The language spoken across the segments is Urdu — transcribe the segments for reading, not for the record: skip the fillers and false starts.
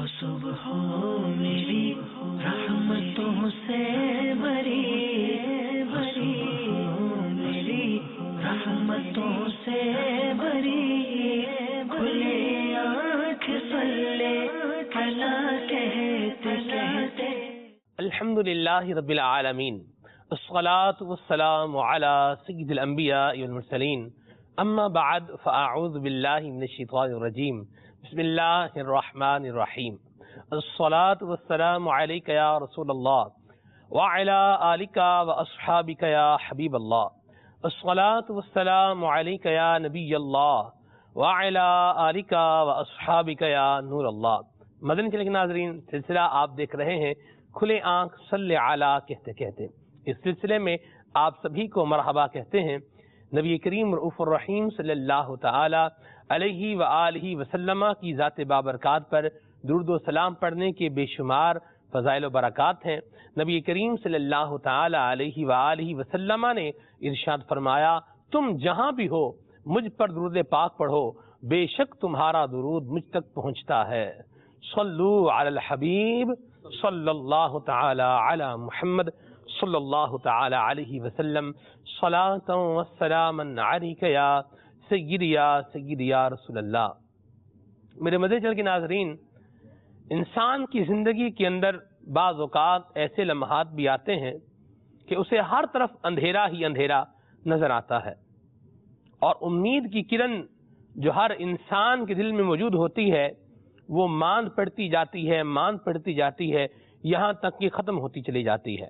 صبح میری رحمتوں سے بری بری، میری رحمتوں سے بری، کھلے آنکھ صلی کلا کہتے کہتے۔ الحمدللہ رب العالمین، الصلاة والسلام على سید الانبیاء والمرسلین، اما بعد فاعوذ باللہ من الشیطان الرجیم، بسم اللہ الرحمن الرحیم۔ الصلاة والسلام علیک یا رسول اللہ وعلی آلک واصحابک یا حبیب اللہ۔ الصلاة والسلام علیک یا نبی اللہ وعلی آلک واصحابک یا نور اللہ۔ مدنی چینل کے ناظرین، سلسلہ آپ دیکھ رہے ہیں کھلے آنکھ صلی علی کہتے کہتے۔ اس سلسلے میں آپ سبھی کو مرحبا کہتے ہیں۔ نبی کریم رؤوف الرحیم صلی اللہ تعالی علیہ وآلہ وسلم کی ذات بابرکات پر درود و سلام پڑھنے کے بے شمار فضائل و برکات ہیں۔ نبی کریم صلی اللہ تعالی علیہ وآلہ وسلم نے ارشاد فرمایا، تم جہاں بھی ہو مجھ پر درود پاک پڑھو، بے شک تمہارا درود مجھ تک پہنچتا ہے۔ صلو علی الحبیب صلی اللہ تعالی علی محمد صلی اللہ تعالی علیہ وسلم، صلاۃ و سلام علیک یا سیدی یا رسول اللہ۔ میرے مدنی چینل کے ناظرین، انسان کی زندگی کے اندر بعض اوقات ایسے لمحات بھی آتے ہیں کہ اسے ہر طرف اندھیرا ہی اندھیرا نظر آتا ہے، اور امید کی کرن جو ہر انسان کے دل میں موجود ہوتی ہے وہ ماند پڑتی جاتی ہے یہاں تک کہ ختم ہوتی چلی جاتی ہے۔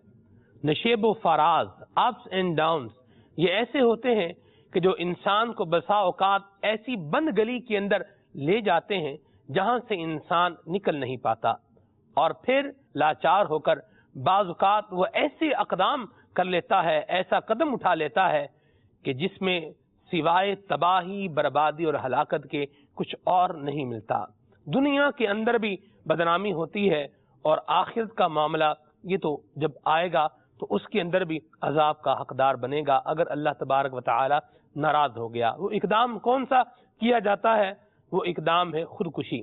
نشیب و فراز، اپس اینڈ ڈاؤنز، یہ ایسے ہوتے ہیں کہ جو انسان کو بسا اوقات ایسی بند گلی کے اندر لے جاتے ہیں جہاں سے انسان نکل نہیں پاتا، اور پھر لاچار ہو کر بعض اوقات وہ ایسے اقدام کر لیتا ہے، ایسا قدم اٹھا لیتا ہے کہ جس میں سوائے تباہی، بربادی اور ہلاکت کے کچھ اور نہیں ملتا۔ دنیا کے اندر بھی بدنامی ہوتی ہے، اور آخرت کا معاملہ یہ تو جب آئے گا تو اس کے اندر بھی عذاب کا حقدار بنے گا اگر اللہ تبارک و تعالی ناراض ہو گیا۔ وہ اقدام کون سا کیا جاتا ہے؟ وہ اقدام ہے خودکشی۔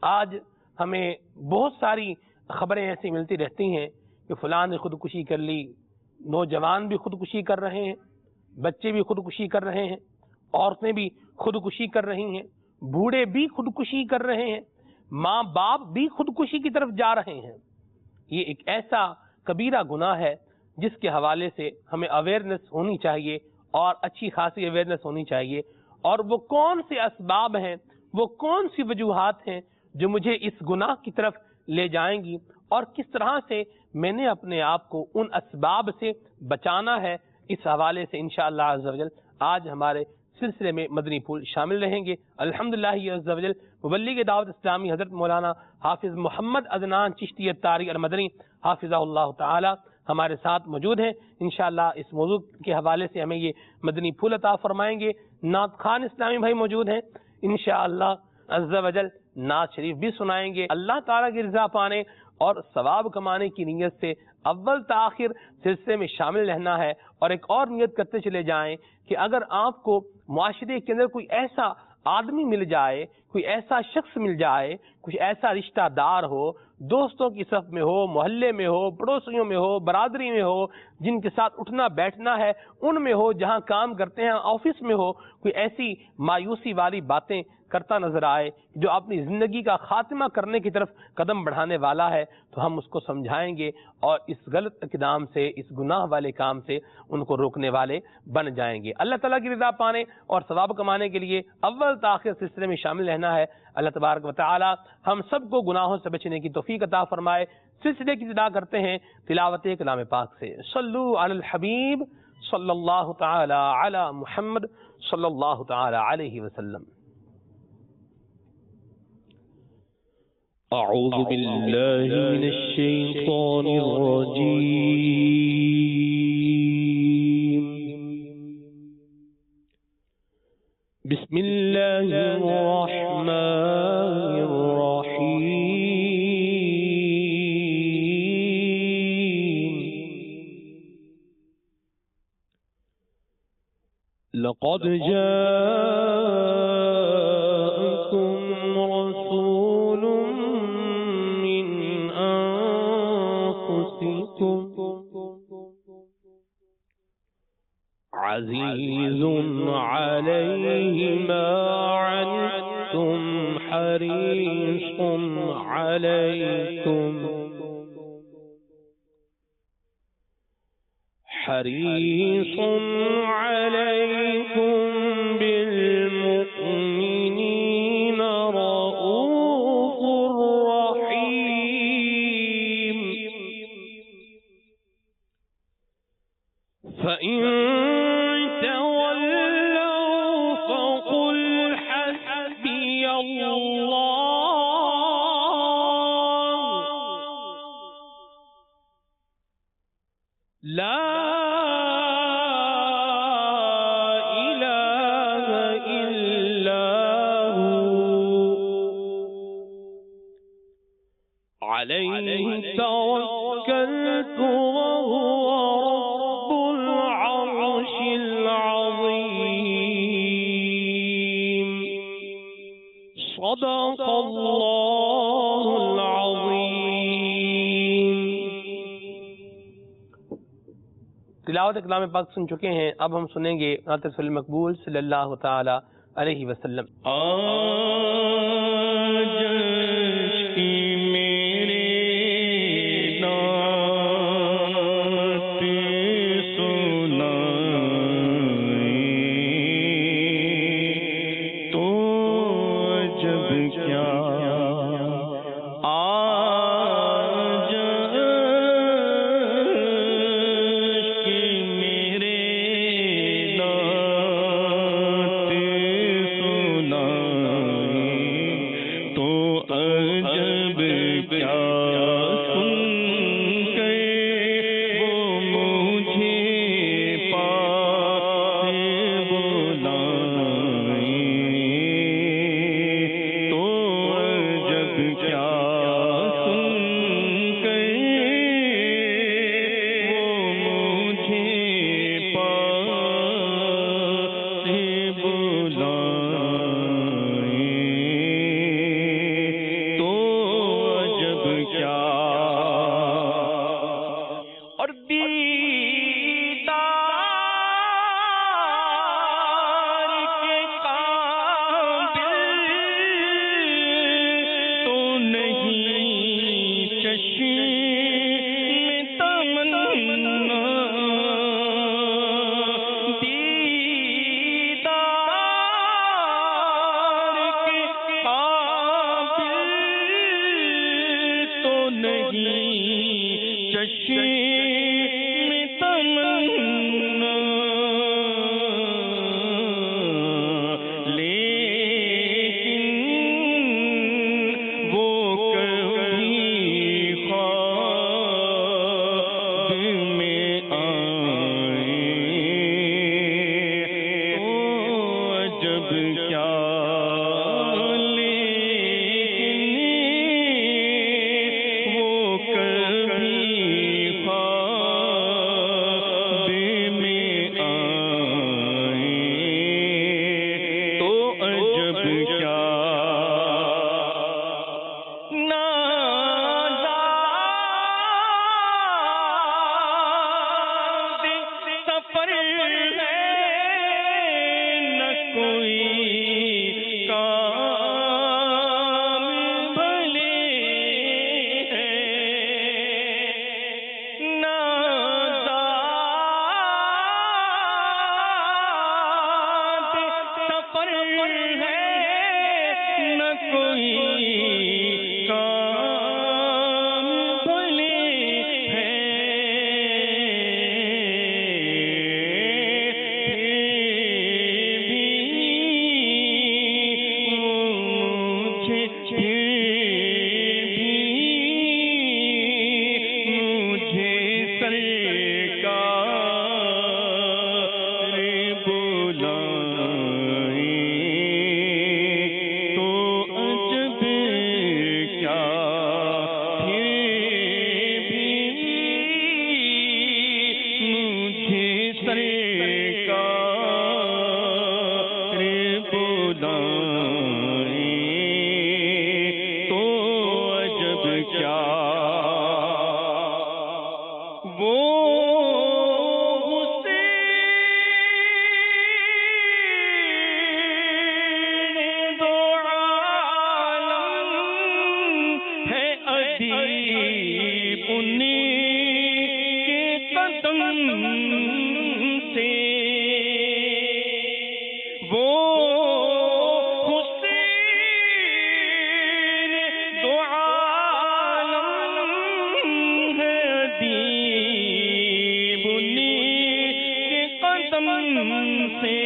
آج ہمیں بہت ساری خبریں ایسی ملتی رہتی ہیں کہ فلاں نے خودکشی کر لی، نوجوان بھی خودکشی کر رہے ہیں، بچے بھی خودکشی کر رہے ہیں، عورتیں بھی خودکشی کر رہی ہیں، بوڑھے بھی خودکشی کر رہے ہیں، ماں باپ بھی خودکشی کی طرف جا رہے ہیں۔ یہ ایک ایسا کبیرہ گناہ ہے جس کے حوالے سے ہمیں اویئرنس ہونی چاہیے، اور اچھی خاصی اویئرنس ہونی چاہیے۔ اور وہ کون سے اسباب ہیں، وہ کون سی وجوہات ہیں جو مجھے اس گناہ کی طرف لے جائیں گی، اور کس طرح سے میں نے اپنے آپ کو ان اسباب سے بچانا ہے، اس حوالے سے انشاءاللہ عز و جل آج ہمارے سلسلے میں مدنی پھول شامل رہیں گے۔ الحمدللہ عز و جل مبلغ دعوت اسلامی حضرت مولانا حافظ محمد عدنان چشتی الطاری المدنی حافظہ اللہ تعالی ہمارے ساتھ موجود ہیں۔ انشاءاللہ اس موضوع کے حوالے سے ہمیں یہ مدنی پھول عطا فرمائیں گے۔ نعت خوان اسلامی بھائی موجود ہیں، انشاءاللہ عز و جل نعت شریف بھی سنائیں گے۔ اللہ تعالیٰ کی رضا پانے اور ثواب کمانے کی نیت سے اول تاخیر سلسلے میں شامل رہنا ہے، اور ایک اور نیت کرتے چلے جائیں کہ اگر آپ کو معاشرے کے اندر کوئی ایسا آدمی مل جائے، کوئی ایسا شخص مل جائے، کچھ ایسا رشتہ دار ہو، دوستوں کی صف میں ہو، محلے میں ہو، پڑوسیوں میں ہو، برادری میں ہو، جن کے ساتھ اٹھنا بیٹھنا ہے ان میں ہو، جہاں کام کرتے ہیں آفس میں ہو، کوئی ایسی مایوسی والی باتیں کرتا نظر آئے جو اپنی زندگی کا خاتمہ کرنے کی طرف قدم بڑھانے والا ہے، تو ہم اس کو سمجھائیں گے اور اس غلط اقدام سے، اس گناہ والے کام سے ان کو روکنے والے بن جائیں گے۔ اللہ تعالیٰ کی رضا پانے اور ثواب کمانے کے لیے اول تاخیر سلسلے میں شامل رہنا ہے۔ اللہ تبارک و تعالی ہم سب کو گناہوں سے بچنے کی توفیق عطا فرمائے۔ سلسلے کی ابتدا کرتے ہیں تلاوت کلام پاک سے۔ صلو علی الحبیب صلی اللہ تعالی علی محمد صلی اللہ تعالی علیہ وسلم۔ اعوذ باللہ من الشیطان الرجیم، بسم اللہ الرحمن الرحیم۔ لقد جاءكم رسول عزيز عليه ما عنتم حريص عليكم بالمؤمنين رؤوف رحيم فإن تولوا فقل حسبي الله لا عليه توكلت وهو رب العرش العظيم صدق الله العظيم. تلاوت کلام پاک سن چکے ہیں، اب ہم سنیں گے نعت رسول مقبول صلی اللہ تعالی علیہ وسلم. ادیب انہیں کے قدم سے وہ حسین دو عالم ہے، ادیب انہیں کے قدم سے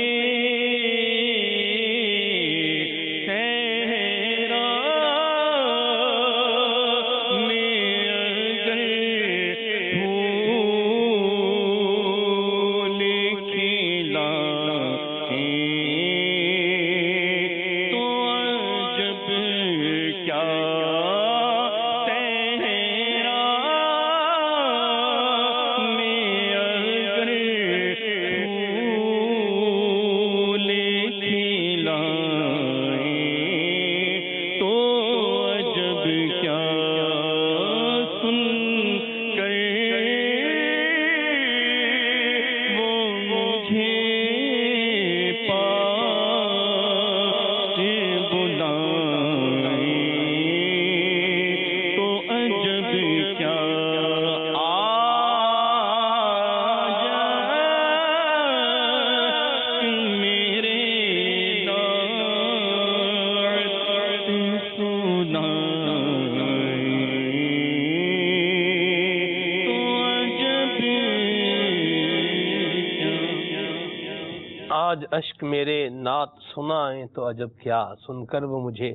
آج اشک میرے نعت سنائیں تو عجب کیا، سن کر وہ مجھے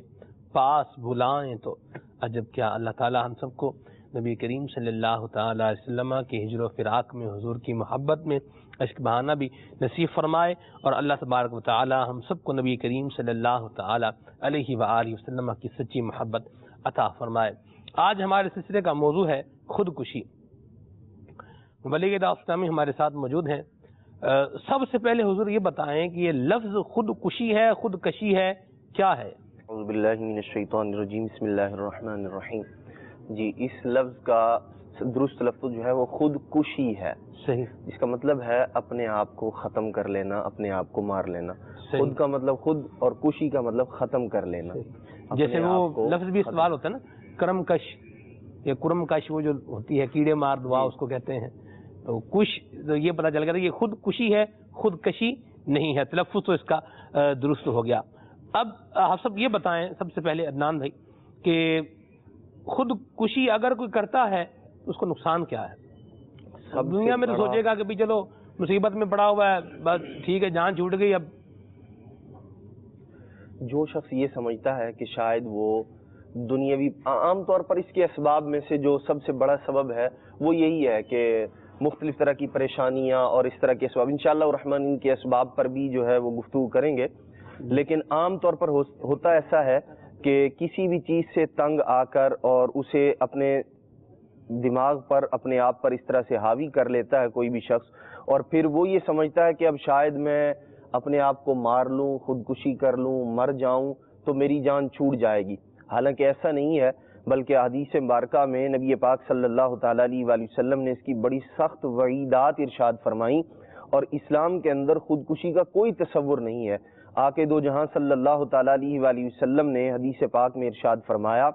پاس بلائیں تو عجب کیا۔ اللہ تعالی ہم سب کو نبی کریم صلی اللہ تعالی علیہ وسلم کے ہجر و فراق میں، حضور کی محبت میں اشک بہانا بھی نصیب فرمائے، اور اللہ تبارک و تعالی ہم سب کو نبی کریم صلی اللہ تعالی علیہ وآلہ وسلم کی سچی محبت عطا فرمائے۔ آج ہمارے سلسلے کا موضوع ہے خودکشی۔ مبلغ دعوت اسلامی ہمارے ساتھ موجود ہیں۔ سب سے پہلے حضور یہ بتائیں کہ یہ لفظ خودکشی ہے، خودکشی ہے، کیا ہے؟ اعوذ باللہ من الشیطان الرجیم، بسم اللہ الرحمن الرحیم۔ جی، اس لفظ کا درست لفظ جو ہے وہ خودکشی ہے۔ صحیح۔ اس کا مطلب ہے اپنے آپ کو ختم کر لینا، اپنے آپ کو مار لینا۔ خود کا مطلب خود، اور کشی کا مطلب ختم کر لینا۔ جیسے وہ لفظ بھی استعمال ہوتا ہے نا، کرم کش یا کرم کش، وہ جو ہوتی ہے کیڑے مار دعا اس کو کہتے ہیں، تو کش یہ پتہ چل گیا یہ خودکشی ہے، خودکشی نہیں ہے، تلفظ تو اس کا درست ہو گیا۔ اب آپ سب یہ بتائیں سب سے پہلے عدنان بھائی کہ خودکشی اگر کوئی کرتا ہے تو اس کو نقصان کیا ہے؟ دنیا میں تو سوچے گا کہ بھی چلو مصیبت میں پڑا ہوا ہے، بس ٹھیک ہے، جان چھوٹ گئی۔ اب جو شخص یہ سمجھتا ہے کہ شاید وہ دنیاوی، عام طور پر اس کے اسباب میں سے جو سب سے بڑا سبب ہے وہ یہی ہے کہ مختلف طرح کی پریشانیاں اور اس طرح کے اسباب، انشاءاللہ الرحمن ان کے اسباب پر بھی جو ہے وہ گفتگو کریں گے، لیکن عام طور پر ہوتا ایسا ہے کہ کسی بھی چیز سے تنگ آ کر اور اسے اپنے دماغ پر، اپنے آپ پر اس طرح سے حاوی کر لیتا ہے کوئی بھی شخص، اور پھر وہ یہ سمجھتا ہے کہ اب شاید میں اپنے آپ کو مار لوں، خودکشی کر لوں، مر جاؤں تو میری جان چھوٹ جائے گی۔ حالانکہ ایسا نہیں ہے، بلکہ حدیث مبارکہ میں نبی پاک صلی اللہ تعالیٰ علیہ وآلہ وسلم نے اس کی بڑی سخت وعیدات ارشاد فرمائیں، اور اسلام کے اندر خودکشی کا کوئی تصور نہیں ہے۔ آقا دو جہاں صلی اللہ تعالیٰ علیہ وآلہ وسلم نے حدیث پاک میں ارشاد فرمایا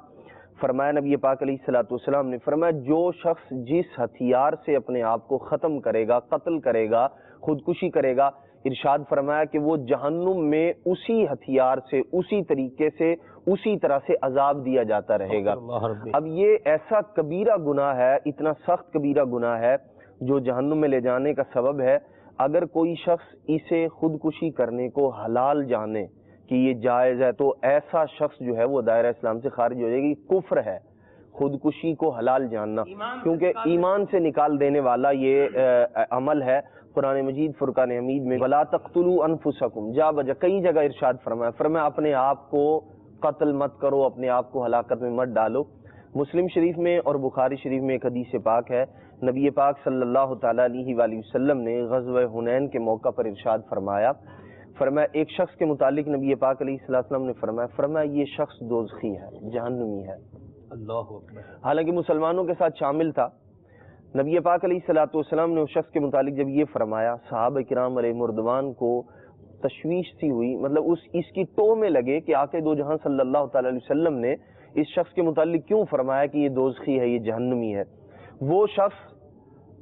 نبی پاک علیہ الصلوۃ والسلام نے فرمایا، جو شخص جس ہتھیار سے اپنے آپ کو ختم کرے گا، قتل کرے گا، خودکشی کرے گا، ارشاد فرمایا کہ وہ جہنم میں اسی ہتھیار سے، اسی طریقے سے، اسی طرح سے عذاب دیا جاتا رہے گا۔ اب یہ ایسا کبیرہ گناہ ہے، اتنا سخت کبیرہ گناہ ہے جو جہنم میں لے جانے کا سبب ہے۔ اگر کوئی شخص اسے خودکشی کرنے کو حلال جانے کہ یہ جائز ہے تو ایسا شخص جو ہے وہ دائرہ اسلام سے خارج ہو جائے گی۔ کفر ہے خودکشی کو حلال جاننا، کیونکہ ایمان سے نکال دینے والا یہ عمل ہے۔ قرآن مجید فرقان حمید میں وَلَا تَقْتُلُوا أَنفُسَكُمْ جا بجا کئی جگہ ارشاد فرمایا اپنے آپ کو قتل مت کرو، اپنے آپ کو ہلاکت میں مت ڈالو۔ مسلم شریف میں اور بخاری شریف میں ایک حدیث پاک ہے، نبی پاک صلی اللہ تعالیٰ علیہ وآلہ وسلم نے غزوہ حنین کے موقع پر ارشاد فرمایا ایک شخص کے متعلق نبی پاک علیہ السلام نے فرمایا یہ شخص دوزخی ہے، جہنمی ہے۔ اللہ اکبر۔ حالانکہ مسلمانوں کے ساتھ شامل تھا۔ نبی پاک علیہ السلام نے اس شخص کے متعلق جب یہ فرمایا، صحابہ کرام علیہ مردوان کو تشویش سی ہوئی، مطلب اس کی ٹو میں لگے کہ آقا دو جہاں صلی اللہ تعالی علیہ وسلم نے اس شخص کے متعلق کیوں فرمایا کہ یہ دوزخی ہے، یہ جہنمی ہے؟ وہ شخص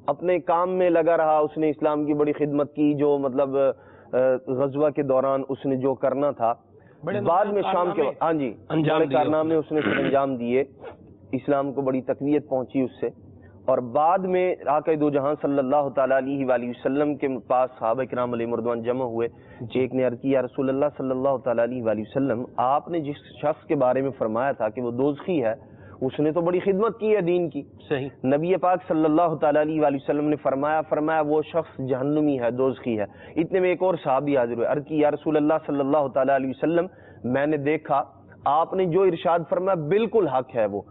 اپنے کام میں لگا رہا، اس نے اسلام کی بڑی خدمت کی، جو مطلب غزوہ کے دوران اس نے جو کرنا تھا، بعد میں شام کے ہاں جی بڑے کارنامے اس نے انجام دیے، اسلام کو بڑی تقویت پہنچی اس سے، اور بعد میں آقا دو جہاں صلی اللہ تعالیٰ علیہ وآلہ وسلم کے پاس صحابہ کرام علیہ مردوان جمع ہوئے، ایک نے عرض کی یا رسول اللہ صلی اللہ تعالیٰ علیہ وآلہ وسلم، آپ نے جس شخص کے بارے میں فرمایا تھا کہ وہ دوزخی ہے، اس نے تو بڑی خدمت کی ہے دین کی۔ صحیح۔ نبی پاک صلی اللہ تعالیٰ علیہ وآلہ وسلم نے فرمایا وہ شخص جہنمی ہے، دوزخی ہے۔ اتنے میں ایک اور صحابی حاضر ہوئے، عرض کی یا رسول اللہ صلی اللہ تعالیٰ علیہ وسلم، میں نے دیکھا آپ نے جو ارشاد فرمایا بالکل حق ہے وہ۔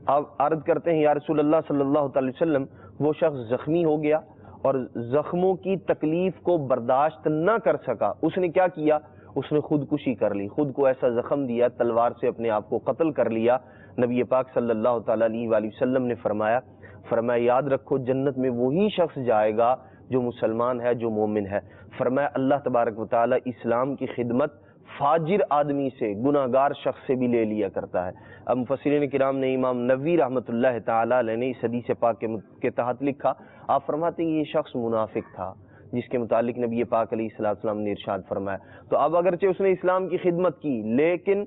اب عرض کرتے ہیں یا رسول اللہ صلی اللہ تعالی وسلم، وہ شخص زخمی ہو گیا اور زخموں کی تکلیف کو برداشت نہ کر سکا، اس نے کیا کیا؟ اس نے خودکشی کر لی، خود کو ایسا زخم دیا، تلوار سے اپنے آپ کو قتل کر لیا۔ نبی پاک صلی اللہ تعالی علیہ وآلہ وسلم نے فرمایا یاد رکھو جنت میں وہی شخص جائے گا جو مسلمان ہے، جو مومن ہے۔ فرمایا اللہ تبارک و تعالی اسلام کی خدمت فاجر آدمی سے، گناہگار شخص سے بھی لے لیا کرتا ہے۔ اب مفسرین کرام نے، امام نووی رحمۃ اللہ تعالی علیہ نے اس حدیث پاک کے تحت لکھا، آپ فرماتے ہیں یہ شخص منافق تھا جس کے متعلق نبی پاک علیہ السلام نے ارشاد فرمایا۔ تو اب اگرچہ اس نے اسلام کی خدمت کی، لیکن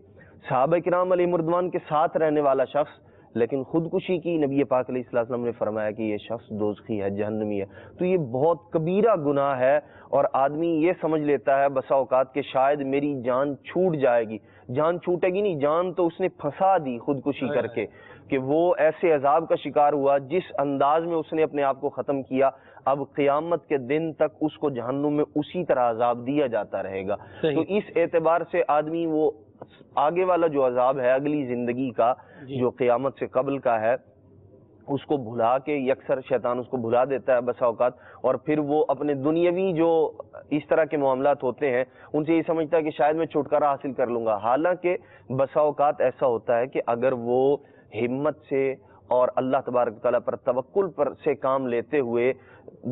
صحابہ کرام علیہ مردوان کے ساتھ رہنے والا شخص لیکن خودکشی کی، نبی پاک علیہ السلام نے فرمایا کہ یہ شخص دوزخی ہے، جہنمی ہے۔ تو یہ بہت کبیرہ گناہ ہے، اور آدمی یہ سمجھ لیتا ہے بسا اوقات کہ شاید میری جان چھوٹ جائے گی، جان چھوٹے گی نہیں، جان تو اس نے پھنسا دی خودکشی کر کے، کہ وہ ایسے عذاب کا شکار ہوا جس انداز میں اس نے اپنے آپ کو ختم کیا، اب قیامت کے دن تک اس کو جہنم میں اسی طرح عذاب دیا جاتا رہے گا۔ تو اس اعتبار سے آدمی وہ آگے والا جو عذاب ہے اگلی زندگی کا، جو قیامت سے قبل کا ہے، اس کو بھلا کے یکسر شیطان اس کو بھلا دیتا ہے بسا اوقات، اور پھر وہ اپنے دنیاوی جو اس طرح کے معاملات ہوتے ہیں ان سے یہ سمجھتا ہے کہ شاید میں چھٹکارا حاصل کر لوں گا۔ حالانکہ بسا اوقات ایسا ہوتا ہے کہ اگر وہ ہمت سے اور اللہ تبارک تعالیٰ پر توکل پر سے کام لیتے ہوئے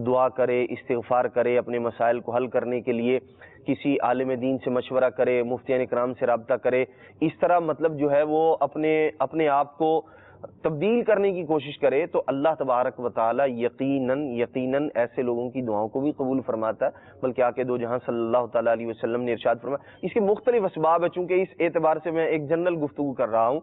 دعا کرے، استغفار کرے، اپنے مسائل کو حل کرنے کے لیے کسی عالم دین سے مشورہ کرے، مفتیان کرام سے رابطہ کرے، اس طرح مطلب جو ہے وہ اپنے آپ کو تبدیل کرنے کی کوشش کرے، تو اللہ تبارک و تعالی یقیناً ایسے لوگوں کی دعاؤں کو بھی قبول فرماتا ہے۔ بلکہ آقا دو جہاں صلی اللہ تعالی علیہ وسلم نے ارشاد فرمایا، اس کے مختلف اسباب ہیں، چونکہ اس اعتبار سے میں ایک جنرل گفتگو کر رہا ہوں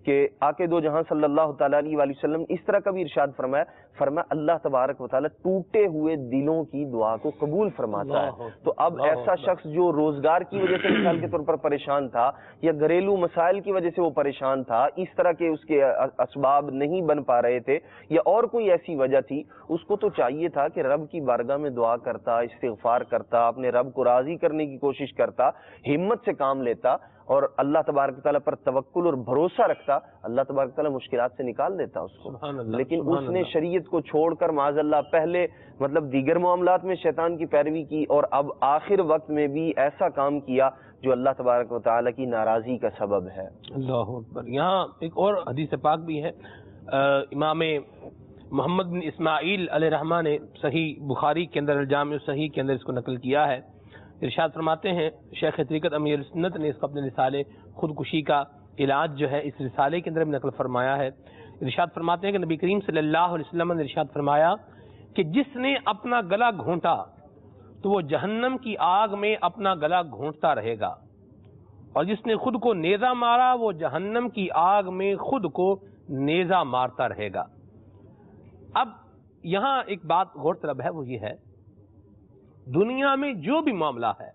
کہ آقا دو جہاں صلی اللہ تعالی علیہ وآلہ وسلم اس طرح کا بھی ارشاد فرمایا اللہ تبارک و تعالی ٹوٹے ہوئے دلوں کی دعا کو قبول فرماتا ہے۔ تو اب ایسا شخص جو روزگار کی وجہ سے مثال کے طور پر پریشان تھا، یا گھریلو مسائل کی وجہ سے وہ پریشان تھا، اس طرح کے اس کے اسباب نہیں بن پا رہے تھے، یا اور کوئی ایسی وجہ تھی، اس کو تو چاہیے تھا کہ رب کی بارگاہ میں دعا کرتا، استغفار کرتا، اپنے رب کو راضی کرنے کی کوشش کرتا، ہمت سے کام لیتا، اور اللہ تبارک تعالیٰ پر توکل اور بھروسہ رکھتا، اللہ تبارک تعالیٰ مشکلات سے نکال دیتا اس کو۔ لیکن اس نے شریعت کو چھوڑ کر معاذ اللہ پہلے مطلب دیگر معاملات میں شیطان کی پیروی کی، اور اب آخر وقت میں بھی ایسا کام کیا جو اللہ تبارک و تعالیٰ کی ناراضی کا سبب ہے۔ اللہ اکبر۔ یہاں ایک اور حدیث پاک بھی ہے، امام محمد بن اسماعیل علیہ رحمہ نے صحیح بخاری کے اندر الجامع صحیح کے اندر اس کو نقل کیا ہے۔ ارشاد فرماتے ہیں شیخ طریقت امیر السنت نے اس کو اپنے رسالے خودکشی کا علاج جو ہے اس رسالے کے اندر بھی نقل فرمایا ہے۔ ارشاد فرماتے ہیں کہ نبی کریم صلی اللہ علیہ وسلم نے ارشاد فرمایا کہ جس نے اپنا گلا گھونٹا تو وہ جہنم کی آگ میں اپنا گلا گھونٹتا رہے گا، اور جس نے خود کو نیزہ مارا وہ جہنم کی آگ میں خود کو نیزہ مارتا رہے گا۔ اب یہاں ایک بات غور طلب ہے، وہ یہ ہے دنیا میں جو بھی معاملہ ہے،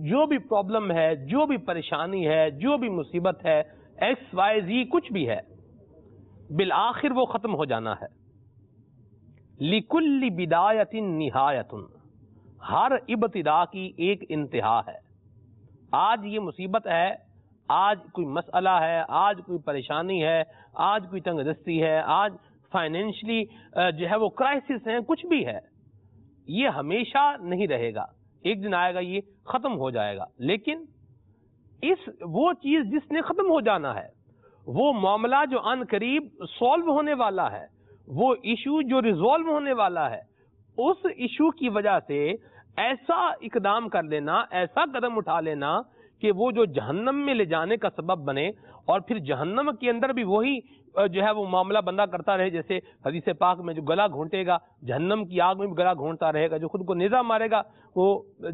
جو بھی پرابلم ہے، جو بھی پریشانی ہے، جو بھی مصیبت ہے، ایکس وائی زی کچھ بھی ہے، بالآخر وہ ختم ہو جانا ہے۔ لِكُلِّ بِدَایَةٍ نِہَایَةٌ، ہر ابتدا کی ایک انتہا ہے۔ آج یہ مصیبت ہے، آج کوئی مسئلہ ہے، آج کوئی پریشانی ہے، آج کوئی تنگ دستی ہے، آج فائنینشلی جو ہے وہ کرائسس ہیں، کچھ بھی ہے، یہ ہمیشہ نہیں رہے گا، ایک دن آئے گا یہ ختم ہو جائے گا۔ لیکن وہ چیز جس نے ختم ہو جانا ہے، وہ معاملہ جو ان قریب سولو ہونے والا ہے، وہ ایشو جو ریزولو ہونے والا ہے، اس ایشو کی وجہ سے ایسا اقدام کر لینا، ایسا قدم اٹھا لینا کہ وہ جو جہنم میں لے جانے کا سبب بنے، اور پھر جہنم کے اندر بھی وہی جو ہے وہ معاملہ بندہ کرتا رہے، جیسے حدیث پاک میں جو گلا گھونٹے گا جہنم کی آگ میں بھی گلا گھونٹتا رہے گا، جو خود کو نیزہ مارے گا وہ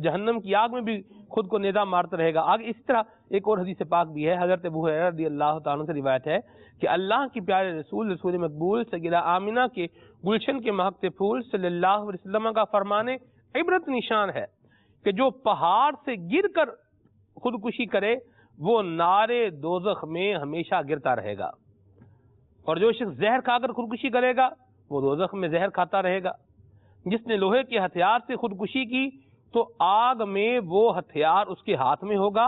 جہنم کی آگ میں بھی خود کو نیزہ مارتا رہے گا۔ آگے اسی طرح ایک اور حدیث پاک بھی ہے، حضرت ابو ہریرہ رضی اللہ تعالیٰ عنہ سے روایت ہے کہ اللہ کی پیارے رسول مقبول سیدہ آمنہ کے گلشن کے مہکتے پھول صلی اللہ علیہ وسلم کا فرمان عبرت نشان ہے کہ جو پہاڑ سے گر کر خودکشی کرے وہ نارے دوزخ میں ہمیشہ گرتا رہے گا، اور جو شخص زہر کھا کر خودکشی کرے گا وہ دوزخ میں زہر کھاتا رہے گا۔ جس نے لوہے کے ہتھیار سے خودکشی کی تو آگ میں وہ ہتھیار اس کے ہاتھ میں ہوگا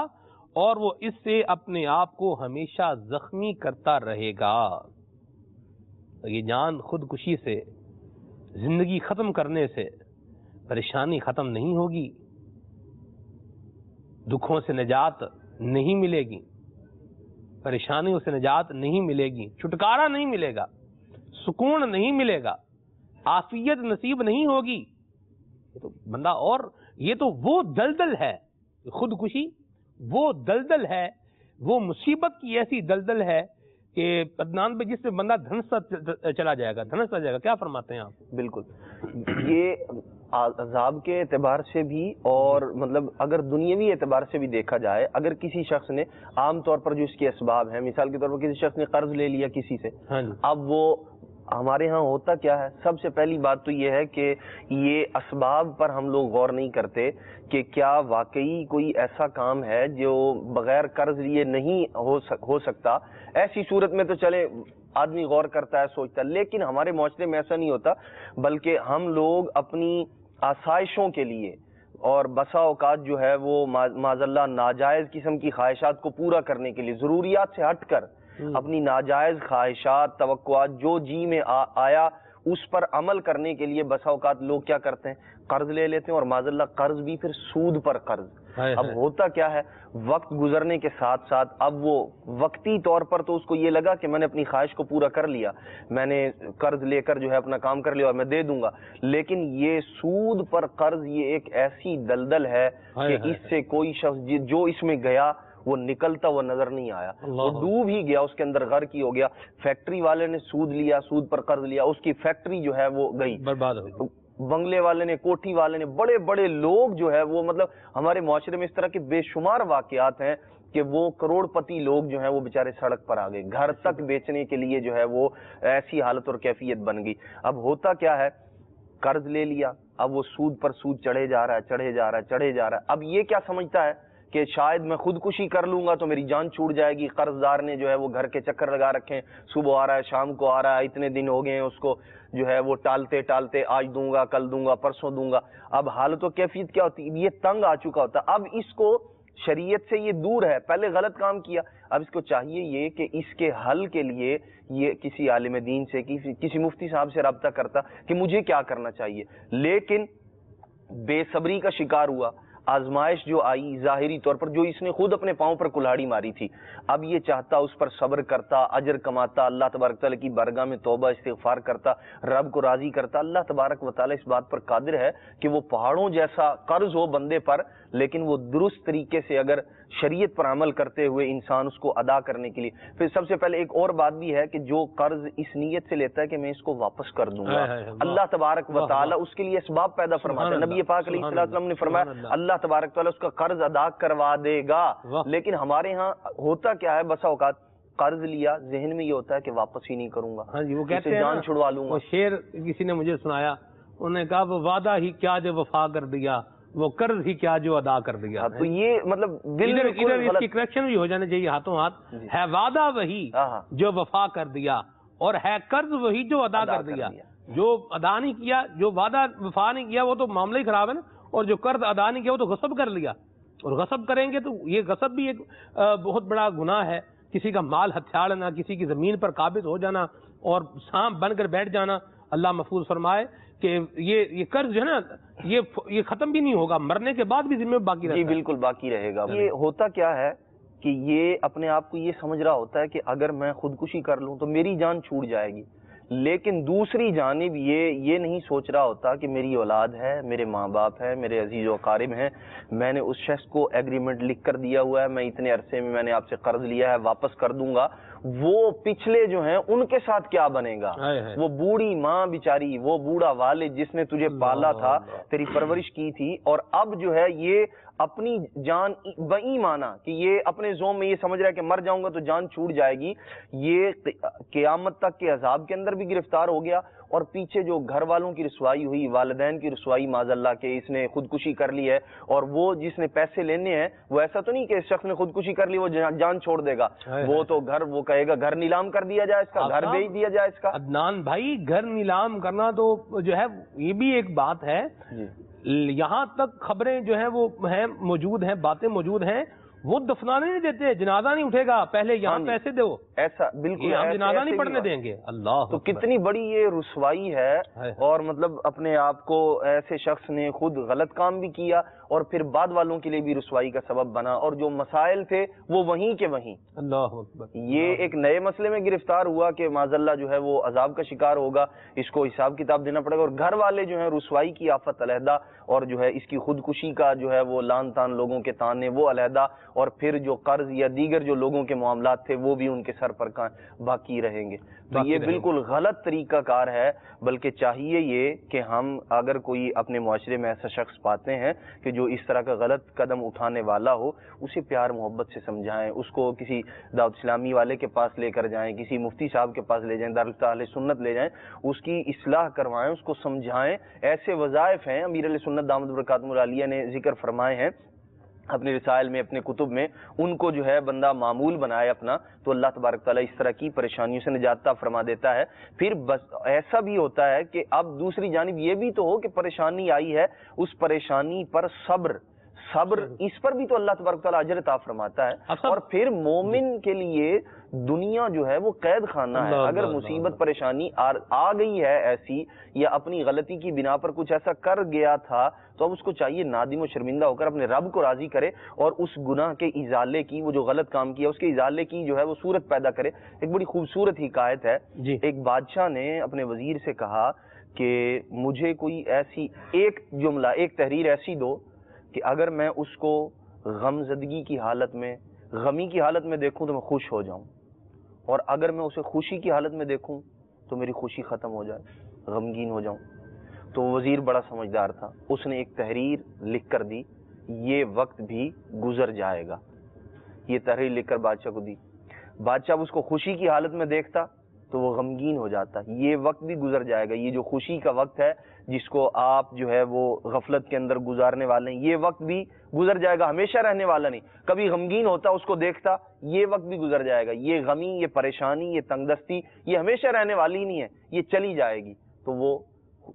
اور وہ اس سے اپنے آپ کو ہمیشہ زخمی کرتا رہے گا۔ یہ جان خودکشی سے، زندگی ختم کرنے سے پریشانی ختم نہیں ہوگی، دکھوں سے نجات نہیں ملے گی، پریشانیوں سے نجات نہیں ملے گی، چھٹکارا نہیں ملے گا، سکون نہیں ملے گا، عافیت نصیب نہیں ہوگی۔ یہ تو بندہ، اور یہ تو وہ دلدل ہے، خودکشی وہ دلدل ہے، وہ مصیبت کی ایسی دلدل ہے کہ عدنان پہ جس میں بندہ دھنستا چلا جائے گا، دھنستا جائے گا۔ کیا فرماتے ہیں آپ؟ بالکل، یہ عذاب کے اعتبار سے بھی اور مطلب اگر دنیاوی اعتبار سے بھی دیکھا جائے، اگر کسی شخص نے عام طور پر جو اس کے اسباب ہیں، مثال کے طور پر کسی شخص نے قرض لے لیا کسی سے، اب وہ ہمارے ہاں ہوتا کیا ہے، سب سے پہلی بات تو یہ ہے کہ یہ اسباب پر ہم لوگ غور نہیں کرتے کہ کیا واقعی کوئی ایسا کام ہے جو بغیر قرض لیے نہیں ہو سکتا۔ ایسی صورت میں تو چلے آدمی غور کرتا ہے، سوچتا ہے، لیکن ہمارے معاشرے میں ایسا نہیں ہوتا، بلکہ ہم لوگ اپنی آسائشوں کے لیے اور بسا اوقات جو ہے وہ معاذ اللہ ناجائز قسم کی خواہشات کو پورا کرنے کے لیے، ضروریات سے ہٹ کر اپنی ناجائز خواہشات، توقعات جو جی میں آیا اس پر عمل کرنے کے لیے بسا اوقات لوگ کیا کرتے ہیں، قرض لے لیتے ہیں، اور معاذ اللہ قرض بھی پھر سود پر قرض۔ اب ہوتا کیا ہے، وقت گزرنے کے ساتھ ساتھ اب وہ وقتی طور پر تو اس کو یہ لگا کہ میں نے اپنی خواہش کو پورا کر لیا، میں نے قرض لے کر جو ہے اپنا کام کر لیا اور میں دے دوں گا، لیکن یہ سود پر قرض یہ ایک ایسی دلدل ہے کہ اس سے کوئی شخص جو اس میں گیا وہ نکلتا وہ نظر نہیں آیا، وہ ڈوب ہی گیا، اس کے اندر غرق ہی ہو گیا۔ فیکٹری والے نے سود لیا، سود پر قرض لیا، اس کی فیکٹری جو ہے وہ گئی، برباد ہو گئی۔ بنگلے والے نے، کوٹھی والے نے، بڑے بڑے لوگ جو ہے وہ مطلب ہمارے معاشرے میں اس طرح کے بے شمار واقعات ہیں کہ وہ کروڑ پتی لوگ جو ہیں وہ بیچارے سڑک پر آ گئے، گھر تک بیچنے کے لیے جو ہے وہ ایسی حالت اور کیفیت بن گئی۔ اب ہوتا کیا ہے، قرض لے لیا، اب وہ سود پر سود چڑھے جا رہا ہے، چڑھے جا رہا ہے، چڑھے جا رہا ہے۔ اب یہ کیا سمجھتا ہے کہ شاید میں خودکشی کر لوں گا تو میری جان چھوٹ جائے گی، قرض دار نے جو ہے وہ گھر کے چکر لگا رکھے ہیں، صبح آ رہا ہے، شام کو آ رہا ہے، اتنے دن ہو گئے ہیں اس کو جو ہے وہ ٹالتے ٹالتے، آج دوں گا، کل دوں گا، پرسوں دوں گا۔ اب حالت و کیفیت کیا ہوتی ہے، یہ تنگ آ چکا ہوتا ہے۔ اب اس کو شریعت سے یہ دور ہے، پہلے غلط کام کیا، اب اس کو چاہیے یہ کہ اس کے حل کے لیے یہ کسی عالم دین سے، کسی مفتی صاحب سے رابطہ کرتا کہ مجھے کیا کرنا چاہیے، لیکن بے صبری کا شکار ہوا، آزمائش جو آئی ظاہری طور پر، جو اس نے خود اپنے پاؤں پر کلہاڑی ماری تھی، اب یہ چاہتا اس پر صبر کرتا، اجر کماتا، اللہ تبارک تعالیٰ کی بارگاہ میں توبہ استغفار کرتا، رب کو راضی کرتا۔ اللہ تبارک و تعالیٰ اس بات پر قادر ہے کہ وہ پہاڑوں جیسا قرض ہو بندے پر، لیکن وہ درست طریقے سے اگر شریعت پر عمل کرتے ہوئے انسان اس کو ادا کرنے کے لیے، پھر سب سے پہلے ایک اور بات بھی ہے کہ جو قرض اس نیت سے لیتا ہے کہ میں اس کو واپس کر دوں گا، اللہ تبارک و تعالیٰ اس کے لیے اسباب پیدا فرماتا ہے۔ نبی پاک علیہ السلام نے فرمایا اللہ تبارک تعالیٰ اس کا قرض ادا کروا دے گا، لیکن ہمارے ہاں ہوتا کیا ہے، بسا اوقات قرض لیا، ذہن میں یہ ہوتا ہے کہ واپس ہی نہیں کروں گا، وہ کہتے ہیں جان چھڑوا لوں گا۔ وہ شعر کسی نے مجھے سنایا، انہوں نے کہا وہ وعدہ ہی کیا جو وفا کر دیا، وہ قرض ہی کیا جو ادا کر دیا۔ تو یہ مطلب ادھر اس کی کریکشن بھی ہو جانا چاہیے ہاتھوں ہاتھ، ہے وعدہ وہی جو وفا کر دیا اور ہے قرض وہی جو ادا کر دیا۔ جو ادا نہیں کیا، جو وعدہ وفا نہیں کیا، وہ تو معاملہ ہی خراب ہے نا، اور جو قرض ادا نہیں کیا وہ تو غصب کر لیا، اور غصب کریں گے تو یہ غصب بھی ایک بہت بڑا گناہ ہے، کسی کا مال ہتھیاڑنا، کسی کی زمین پر قابض ہو جانا اور سانپ بن کر بیٹھ جانا۔ اللہ محفوظ فرمائے کہ یہ قرض جو ہے نا یہ ختم بھی نہیں ہوگا، مرنے کے بعد بھی ذمہ باقی رہتا ہے۔ جی بالکل باقی رہے گا۔ یہ ہوتا کیا ہے کہ یہ اپنے آپ کو یہ سمجھ رہا ہوتا ہے کہ اگر میں خودکشی کر لوں تو میری جان چھوٹ جائے گی، لیکن دوسری جانب یہ نہیں سوچ رہا ہوتا کہ میری اولاد ہے، میرے ماں باپ ہیں، میرے عزیز و اقارب ہیں، میں نے اس شخص کو ایگریمنٹ لکھ کر دیا ہوا ہے، میں اتنے عرصے میں نے آپ سے قرض لیا ہے، واپس کر دوں گا، وہ پچھلے جو ہیں ان کے ساتھ کیا بنے گا؟ وہ بوڑھی ماں بیچاری، وہ بوڑھا والد جس نے تجھے پالا تھا، تیری پرورش کی تھی، اور اب جو ہے یہ اپنی جان وہی مانا کہ یہ اپنے زوم میں یہ سمجھ رہا ہے کہ مر جاؤں گا تو جان چھوٹ جائے گی، یہ قیامت تک کے عذاب کے اندر بھی گرفتار ہو گیا، اور پیچھے جو گھر والوں کی رسوائی ہوئی، والدین کی رسوائی معاذ اللہ کہ اس نے خودکشی کر لی ہے، اور وہ جس نے پیسے لینے ہیں وہ ایسا تو نہیں کہ اس شخص نے خودکشی کر لی وہ جان چھوڑ دے گا، وہ تو گھر، وہ کہے گا گھر نیلام کر دیا جائے اس کا، گھر بیچ دیا جائے اس کا۔ عدنان بھائی، گھر نیلام کرنا تو جو ہے یہ بھی ایک بات ہے، یہاں تک خبریں جو ہیں وہ ہیں موجود ہیں، باتیں موجود ہیں، وہ دفنانے نہیں دیتے، جنازہ نہیں اٹھے گا، پہلے یہاں پیسے دو، ایسا بالکل ہم جنازہ نہیں پڑھنے دیں گے۔ اللہ تو کتنی بڑی یہ رسوائی ہے، اور مطلب اپنے آپ کو ایسے شخص نے خود غلط کام بھی کیا اور پھر بعد والوں کے لیے بھی رسوائی کا سبب بنا، اور جو مسائل تھے وہ وہیں کے وہیں۔ اللہ اکبر۔ یہ ایک نئے مسئلے میں گرفتار ہوا کہ معاذ اللہ جو ہے وہ عذاب کا شکار ہوگا، اس کو حساب کتاب دینا پڑے گا، اور گھر والے جو ہیں رسوائی کی آفت علیحدہ، اور جو ہے اس کی خودکشی کا جو ہے وہ لان تان لوگوں کے تانے وہ علیحدہ، اور پھر جو قرض یا دیگر جو لوگوں کے معاملات تھے وہ بھی ان کے سر پر باقی رہیں گے۔ تو یہ بالکل غلط طریقہ کار ہے، بلکہ چاہیے یہ کہ ہم اگر کوئی اپنے معاشرے میں ایسا شخص پاتے ہیں کہ جو اس طرح کا غلط قدم اٹھانے والا ہو، اسے پیار محبت سے سمجھائیں، اس کو کسی دعوت اسلامی والے کے پاس لے کر جائیں، کسی مفتی صاحب کے پاس لے جائیں، دارالفتہ اہل سنت لے جائیں، اس کی اصلاح کروائیں، اس کو سمجھائیں۔ ایسے وظائف ہیں امیر علیہ سنت دامت برکاتہم العالیہ نے ذکر فرمائے ہیں اپنے رسائل میں، اپنے کتب میں، ان کو جو ہے بندہ معمول بنائے اپنا، تو اللہ تبارک تعالیٰ اس طرح کی پریشانیوں سے نجات عطا فرما دیتا ہے۔ پھر بس ایسا بھی ہوتا ہے کہ اب دوسری جانب یہ بھی تو ہو کہ پریشانی آئی ہے، اس پریشانی پر صبر، اس پر بھی تو اللہ تبارک تعالیٰ اجر عطا فرماتا ہے۔ اور پھر مومن کے لیے دنیا جو ہے وہ قید خانہ ہے، اگر مصیبت پریشانی آ گئی ہے ایسی، یا اپنی غلطی کی بنا پر کچھ ایسا کر گیا تھا، تو اب اس کو چاہیے نادم و شرمندہ ہو کر اپنے رب کو راضی کرے، اور اس گناہ کے ازالے کی، وہ جو غلط کام کیا اس کے ازالے کی جو ہے وہ صورت پیدا کرے۔ ایک بڑی خوبصورت حکایت ہے، ایک بادشاہ نے اپنے وزیر سے کہا کہ مجھے کوئی ایسی ایک جملہ، ایک تحریر ایسی دو کہ اگر میں اس کو غم زدگی کی حالت میں، غمی کی حالت میں دیکھوں تو میں خوش ہو جاؤں، اور اگر میں اسے خوشی کی حالت میں دیکھوں تو میری خوشی ختم ہو جائے، غمگین ہو جاؤں۔ تو وزیر بڑا سمجھدار تھا، اس نے ایک تحریر لکھ کر دی، یہ وقت بھی گزر جائے گا، یہ تحریر لکھ کر بادشاہ کو دی۔ بادشاہ اس کو خوشی کی حالت میں دیکھتا تو وہ غمگین ہو جاتا، یہ وقت بھی گزر جائے گا، یہ جو خوشی کا وقت ہے جس کو آپ جو ہے وہ غفلت کے اندر گزارنے والے ہیں، یہ وقت بھی گزر جائے گا، ہمیشہ رہنے والا نہیں۔ کبھی غمگین ہوتا، اس کو دیکھتا، یہ وقت بھی گزر جائے گا، یہ غمی، یہ پریشانی، یہ تنگ دستی، یہ ہمیشہ رہنے والی نہیں ہے، یہ چلی جائے گی۔ تو وہ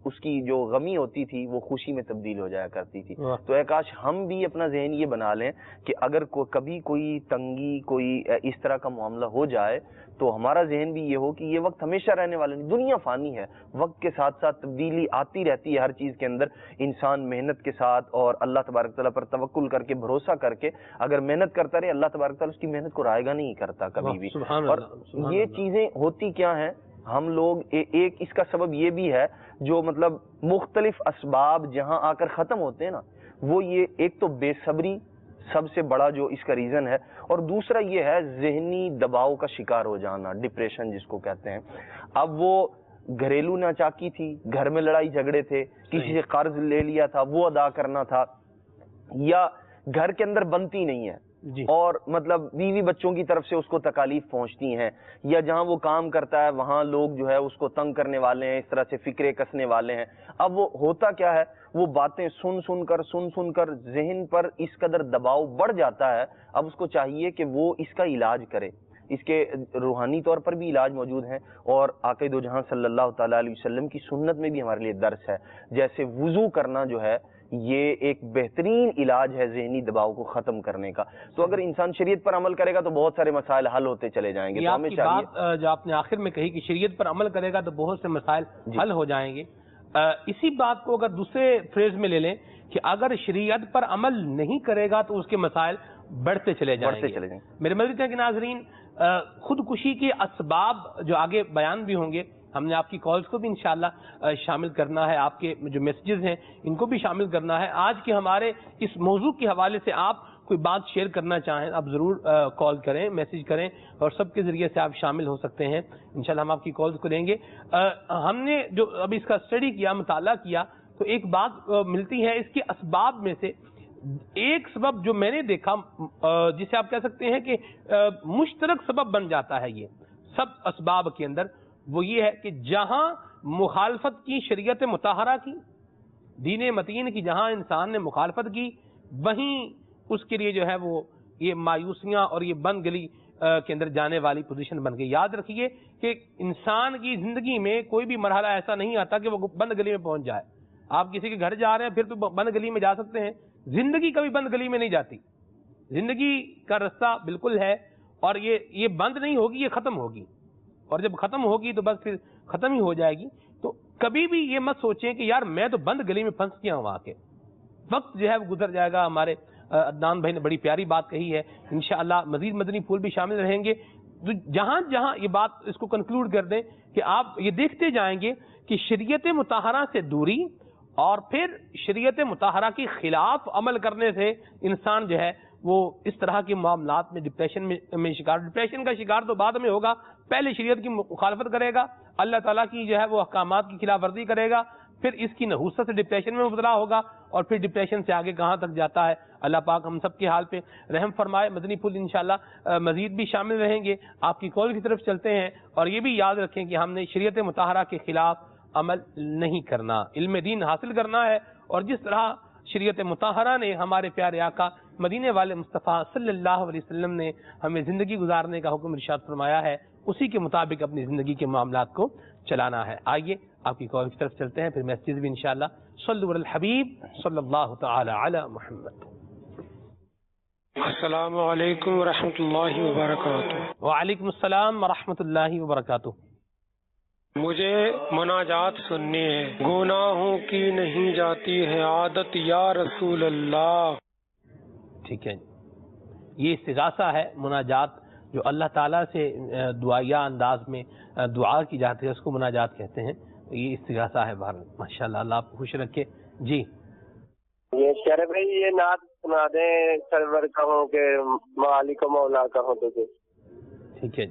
اس کی جو غمی ہوتی تھی وہ خوشی میں تبدیل ہو جایا کرتی تھی۔ تو اے کاش ہم بھی اپنا ذہن یہ بنا لیں کہ اگر کبھی کوئی تنگی، کوئی اس طرح کا معاملہ ہو جائے تو ہمارا ذہن بھی یہ ہو کہ یہ وقت ہمیشہ رہنے والا نہیں، دنیا فانی ہے، وقت کے ساتھ ساتھ تبدیلی آتی رہتی ہے ہر چیز کے اندر۔ انسان محنت کے ساتھ اور اللہ تبارک تعالیٰ پر توکل کر کے، بھروسہ کر کے اگر محنت کرتا رہے، اللہ تبارک تعالیٰ اس کی محنت کو رائگاں نہیں کرتا کبھی بھی۔ اور یہ چیزیں ہوتی کیا ہیں، ہم لوگ ایک اس کا سبب یہ بھی ہے جو مطلب مختلف اسباب جہاں آ کر ختم ہوتے ہیں نا، وہ یہ ایک تو بے صبری سب سے بڑا جو اس کا ریزن ہے، اور دوسرا یہ ہے ذہنی دباؤ کا شکار ہو جانا، ڈپریشن جس کو کہتے ہیں۔ اب وہ گھریلو ناچاکی تھی، گھر میں لڑائی جھگڑے تھے، کسی سے قرض لے لیا تھا وہ ادا کرنا تھا، یا گھر کے اندر بنتی نہیں ہے اور مطلب بیوی بچوں کی طرف سے اس کو تکالیف پہنچتی ہیں، یا جہاں وہ کام کرتا ہے وہاں لوگ جو ہے اس کو تنگ کرنے والے ہیں، اس طرح سے فکرے کسنے والے ہیں۔ اب وہ ہوتا کیا ہے، وہ باتیں سن سن کر ذہن پر اس قدر دباؤ بڑھ جاتا ہے۔ اب اس کو چاہیے کہ وہ اس کا علاج کرے، اس کے روحانی طور پر بھی علاج موجود ہیں، اور آقا دو جہاں صلی اللہ تعالیٰ علیہ وسلم کی سنت میں بھی ہمارے لیے درس ہے، جیسے وضو کرنا جو ہے یہ ایک بہترین علاج ہے ذہنی دباؤ کو ختم کرنے کا۔ تو اگر انسان شریعت پر عمل کرے گا تو بہت سارے مسائل حل ہوتے چلے جائیں گے۔ تو ہمیں چاہیے، بات جو آپ نے آخر میں کہی کہ شریعت پر عمل کرے گا تو بہت سے مسائل حل ہو جائیں گے، اسی بات کو اگر دوسرے فریز میں لے لیں کہ اگر شریعت پر عمل نہیں کرے گا تو اس کے مسائل بڑھتے چلے جائیں. میرے مدنی کے ناظرین، خودکشی کے اسباب جو آگے بیان بھی ہوں گے، ہم نے آپ کی کالز کو بھی انشاءاللہ شامل کرنا ہے، آپ کے جو میسیجز ہیں ان کو بھی شامل کرنا ہے. آج کے ہمارے اس موضوع کے حوالے سے آپ کوئی بات شیئر کرنا چاہیں آپ ضرور کال کریں، میسیج کریں، اور سب کے ذریعے سے آپ شامل ہو سکتے ہیں. انشاءاللہ ہم آپ کی کالز کو لیں گے. ہم نے جو ابھی اس کا اسٹڈی کیا، مطالعہ کیا، تو ایک بات ملتی ہے اس کے اسباب میں سے. ایک سبب جو میں نے دیکھا، جسے آپ کہہ سکتے ہیں کہ مشترک سبب بن جاتا ہے یہ سب اسباب کے اندر، وہ یہ ہے کہ جہاں مخالفت کی شریعت مطہرہ کی، دین متین کی جہاں انسان نے مخالفت کی، وہیں اس کے لیے جو ہے وہ یہ مایوسیاں اور یہ بند گلی کے اندر جانے والی پوزیشن بن گئی. یاد رکھیے کہ انسان کی زندگی میں کوئی بھی مرحلہ ایسا نہیں آتا کہ وہ بند گلی میں پہنچ جائے. آپ کسی کے گھر جا رہے ہیں پھر تو بند گلی میں جا سکتے ہیں، زندگی کبھی بند گلی میں نہیں جاتی. زندگی کا رستہ بالکل ہے، اور یہ بند نہیں ہوگی، یہ ختم ہوگی، اور جب ختم ہوگی تو بس پھر ختم ہی ہو جائے گی. تو کبھی بھی یہ مت سوچیں کہ یار میں تو بند گلی میں پھنس گیا ہوں. آ کے وقت جو ہے وہ گزر جائے گا. ہمارے عدنان بھائی نے بڑی پیاری بات کہی ہے. انشاءاللہ مزید مدنی پھول بھی شامل رہیں گے. جہاں جہاں یہ بات اس کو کنکلوڈ کر دیں کہ آپ یہ دیکھتے جائیں گے کہ شریعت مطہرہ سے دوری اور پھر شریعت مطہرہ کے خلاف عمل کرنے سے انسان جو ہے وہ اس طرح کے معاملات میں ڈپریشن شکار. ڈپریشن کا شکار تو بعد میں ہوگا، پہلے شریعت کی مخالفت کرے گا، اللہ تعالیٰ کی جو ہے وہ احکامات کی خلاف ورزی کرے گا، پھر اس کی نحوست سے ڈپریشن میں مبتلا ہوگا، اور پھر ڈپریشن سے آگے کہاں تک جاتا ہے. اللہ پاک ہم سب کے حال پہ رحم فرمائے. مدنی پھول انشاءاللہ مزید بھی شامل رہیں گے. آپ کی کال کی طرف چلتے ہیں، اور یہ بھی یاد رکھیں کہ ہم نے شریعت مطہرہ کے خلاف عمل نہیں کرنا، علم دین حاصل کرنا ہے. اور جس طرح شریعت مطہرہ نے ہمارے پیارے آقا مدینے والے مصطفیٰ صلی اللہ علیہ وسلم نے ہمیں زندگی گزارنے کا حکم ارشاد فرمایا ہے، اسی کے مطابق اپنی زندگی کے معاملات کو چلانا ہے. آئیے آپ کی کال کی طرف چلتے ہیں، پھر میسیج بھی انشاءاللہ. صلو علی الحبیب صلی اللہ تعالی علی محمد. السلام علیکم ورحمۃ اللہ وبرکاتہ. وعلیکم السلام ورحمۃ اللہ وبرکاتہ. مجھے مناجات سننی ہے، گناہوں کی نہیں جاتی ہے عادت یا رسول اللہ. ٹھیک ہے، یہ استغاثہ ہے، مناجات جو اللہ تعالیٰ سے دعائیہ انداز میں دعا کی جاتی ہے اس کو مناجات کہتے ہیں. یہ استغاثہ ہے. بہر ماشاءاللہ، اللہ آپ کو خوش رکھے. جی یہ شرف بھائی یہ نعت سنا دیں، سرور کہوں کہ مالک و مولا کہوں تجھے. ٹھیک ہے.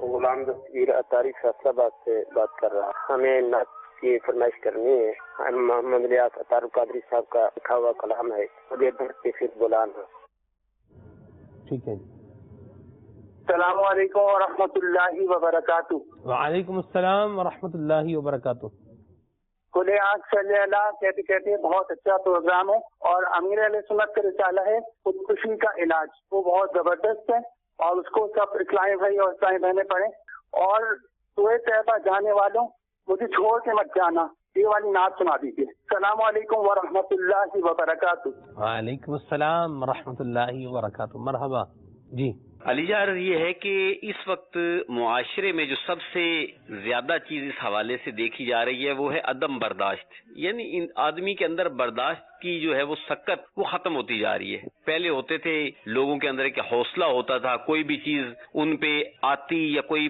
غلام دستگیر اطاری فیصلہ آباد سے بات کر رہا ہوں. ہمیں نعت کی فرمائش کرنی ہے. محمد الیاس اطار قادری صاحب کا لکھا ہوا کلام ہے، مجھے درد کے پھر بلانا. ٹھیک ہے. السلام علیکم ورحمۃ اللہ وبرکاتہ. وعلیکم السلام ورحمۃ اللہ وبرکاتہ. کھلے آنکھ صلی اللہ کہتے کہتے بہت اچھا پروگرام ہے، اور امیر اہل سنت کا رسالہ ہے خودکشی کا علاج، وہ بہت زبردست ہے، اور اس کو سب اسلامی بھائی اور اسلامی بہنیں پڑھیں. اور سوئے طیبہ جانے والوں مجھے چھوڑ کے مت جانا، یہ والی نعت سنا دیجیے. السلام علیکم ورحمۃ اللہ وبرکاتہ. وعلیکم السلام ورحمۃ اللہ وبرکاتہ. مرحبا. جی علی جان، یہ ہے کہ اس وقت معاشرے میں جو سب سے زیادہ چیز اس حوالے سے دیکھی جا رہی ہے وہ ہے عدم برداشت. یعنی آدمی کے اندر برداشت کی جو ہے وہ سکت وہ ختم ہوتی جا رہی ہے. پہلے ہوتے تھے لوگوں کے اندر ایک حوصلہ ہوتا تھا، کوئی بھی چیز ان پہ آتی یا کوئی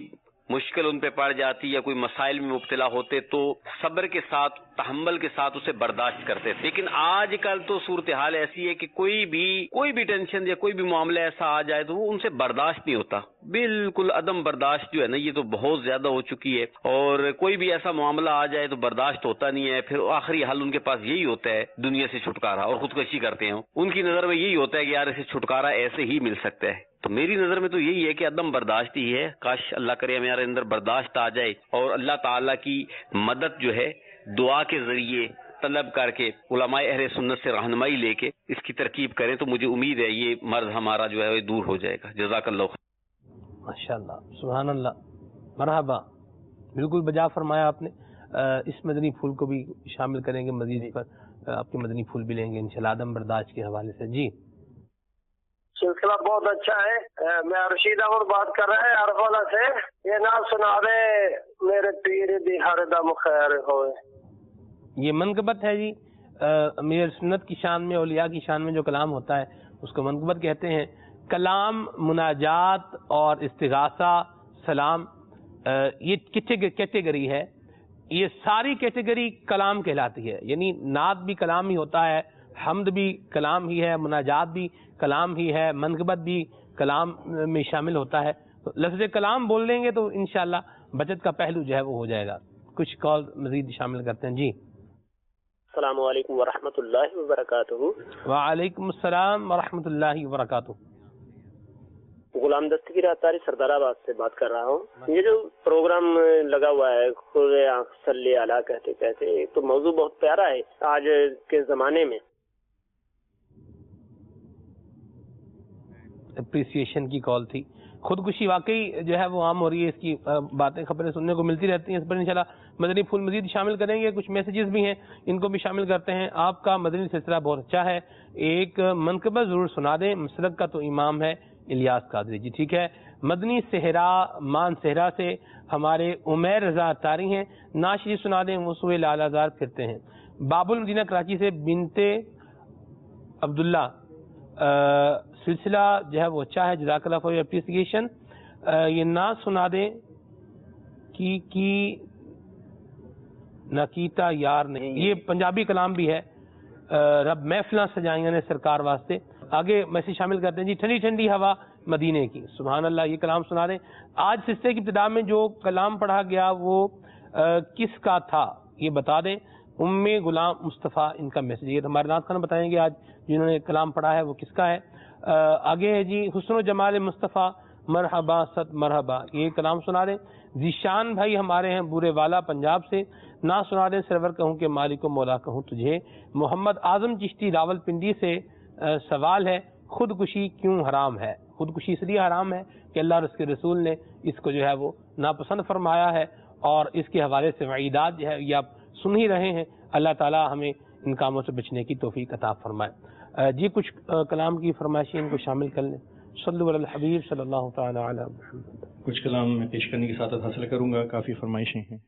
مشکل ان پہ پڑ جاتی یا کوئی مسائل میں مبتلا ہوتے تو صبر کے ساتھ تحمل کے ساتھ اسے برداشت کرتے تھے. لیکن آج کل تو صورتحال ایسی ہے کہ کوئی بھی ٹینشن یا کوئی بھی معاملہ ایسا آ جائے تو وہ ان سے برداشت نہیں ہوتا. بالکل عدم برداشت جو ہے نا یہ تو بہت زیادہ ہو چکی ہے، اور کوئی بھی ایسا معاملہ آ جائے تو برداشت ہوتا نہیں ہے. پھر آخری حل ان کے پاس یہی ہوتا ہے دنیا سے چھٹکارا، اور خودکشی کرتے ہیں. ان کی نظر میں یہی ہوتا ہے کہ یار اسے چھٹکارا ایسے ہی مل سکتا ہے. تو میری نظر میں تو یہی ہے کہ عدم برداشت ہی ہے. کاش اللہ کرے ہمارے اندر برداشت آ جائے، اور اللہ تعالیٰ کی مدد جو ہے دعا کے ذریعے طلب کر کے علماء اہل سنت سے رہنمائی لے کے اس کی ترکیب کریں تو مجھے امید ہے یہ مرض ہمارا جو ہے دور ہو جائے گا. جزاک اللہ خیر. ماشاءاللہ، سبحان اللہ. مرحبا. بالکل بجا فرمایا آپ نے. اس مدنی پھول کو بھی شامل کریں گے، مزید پر آپ کے مدنی پھول بھی لیں گے انشاءاللہ عدم برداشت کے حوالے سے. جی سلسلہ بہت اچھا ہے. میں رشید احمد بات کر رہا ہے عرفانہ سے. یہ نام سنا دے میرے پیر دی ہر دم خیر ہوئے. یہ منقبت ہے جی امیر سنت کی شان میں، اولیاء کی شان میں جو کلام ہوتا ہے اس کو منقبت کہتے ہیں. کلام، مناجات اور استغاثہ، سلام، یہ کیٹیگری ہے. یہ ساری کیٹیگری کلام کہلاتی ہے. یعنی نعت بھی کلام ہی ہوتا ہے، حمد بھی کلام ہی ہے، مناجات بھی کلام ہی ہے، منقبت بھی کلام میں شامل ہوتا ہے. تو لفظ کلام بول لیں گے تو انشاءاللہ بچت کا پہلو جو ہے وہ ہو جائے گا. کچھ کال مزید شامل کرتے ہیں. جی السلام علیکم ورحمۃ اللہ وبرکاتہ. وعلیکم السلام ورحمۃ اللہ وبرکاتہ. غلام دستگیر اتاری سردار آباد سے بات کر رہا ہوں. یہ جو پروگرام لگا ہوا ہے کھلے آنکھ صلی علی کہتے کہتے، تو موضوع بہت پیارا ہے آج کے زمانے میں. اپریسیشن کی کال تھی. خودکشی واقعی جو ہے وہ عام ہو رہی ہے، اس کی باتیں خبریں سننے کو ملتی رہتی ہیں. اس پر انشاءاللہ مدنی پھول مزید شامل کریں گے. کچھ میسیجز بھی ہیں، ان کو بھی شامل کرتے ہیں. آپ کا مدنی سلسلہ بہت اچھا ہے، ایک منقبت ضرور سنا دیں. مسلک کا تو امام ہے الیاس قادری. جی ٹھیک ہے. مدنی صحرا مان صحرا سے ہمارے عمیر رضا اتاری ہیں، نعت شریف سنا دیں. وہ سوئے لال آزار پھرتے ہیں. باب المدینہ کراچی سے بنت عبداللہ، سلسلہ جو ہے وہ اچھا ہے، جزاک اللہ فار اپریسیشن. یہ نعت سنا دیں کی نکیتا یار نہیں. یہ پنجابی کلام بھی ہے. رب محفلاں سجائیاں نے سرکار واسطے. آگے میسج شامل کرتے ہیں. جی ٹھنڈی ٹھنڈی ہوا مدینے کی، سبحان اللہ، یہ کلام سنا دیں. آج سلسلے کی ابتدا میں جو کلام پڑھا گیا وہ کس کا تھا یہ بتا دیں. ام غلام مصطفیٰ ان کا میسج. یہ ہمارے نعت خان بتائیں گے آج جنہوں نے کلام پڑھا ہے وہ کس کا ہے. آگے ہے جی حسن و جمال مصطفیٰ مرحبا ست مرحبا، یہ کلام سنا دیں. ذیشان بھائی ہمارے ہیں بورے والا پنجاب سے، نہ سنا دیں. سرور کہوں کہ مالک و مولا کہوں تجھے. محمد اعظم چشتی راول پنڈی سے سوال ہے خودکشی کیوں حرام ہے. خودکشی اس لیے حرام ہے کہ اللہ اور اس کے رسول نے اس کو جو ہے وہ ناپسند فرمایا ہے، اور اس کے حوالے سے وعیدات جو ہے یہ آپ سن ہی رہے ہیں. اللہ تعالی ہمیں ان کاموں سے بچنے کی توفیق عطا فرمائے. جی کچھ کلام کی فرمائشیں ان کو شامل کر لیں. صلو علی الحبیب صلی اللہ تعالی علی محمد. کچھ کلام میں پیش کرنے کی سعادت حاصل کروں گا، کافی فرمائشیں ہیں.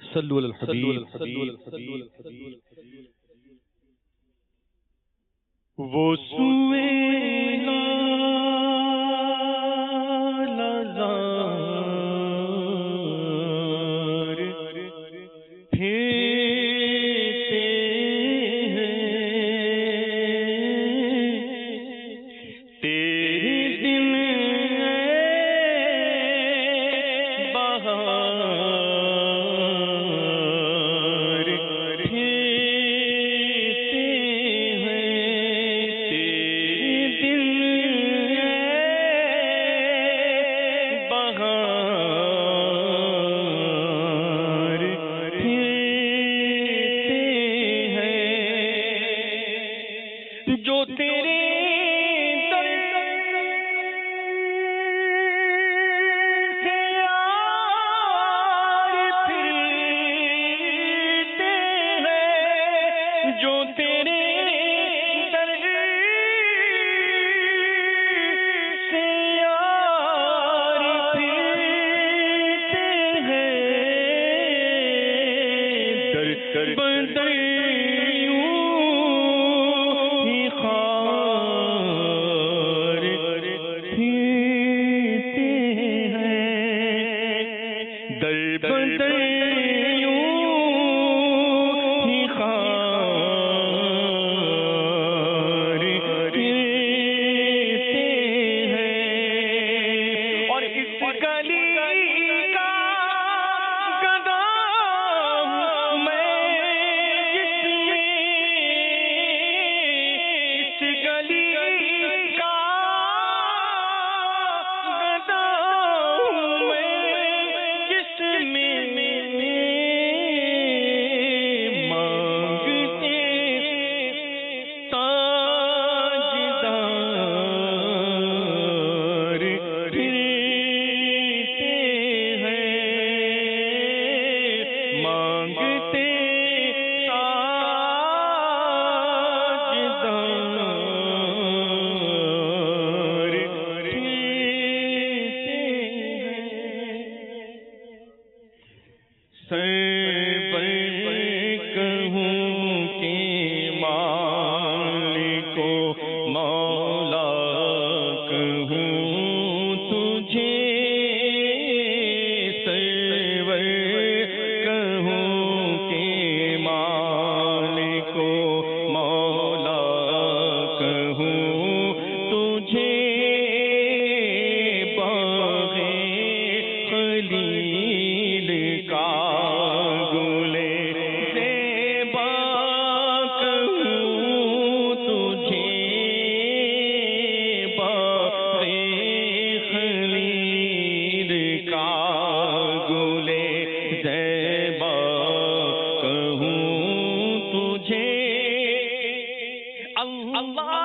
صلو علی الحبیب. وہ سوئے کو خلیل کا گلے زیبا کہوں تجھے باغ خلیل کا گلے زیبا کہوں تجھے اللہ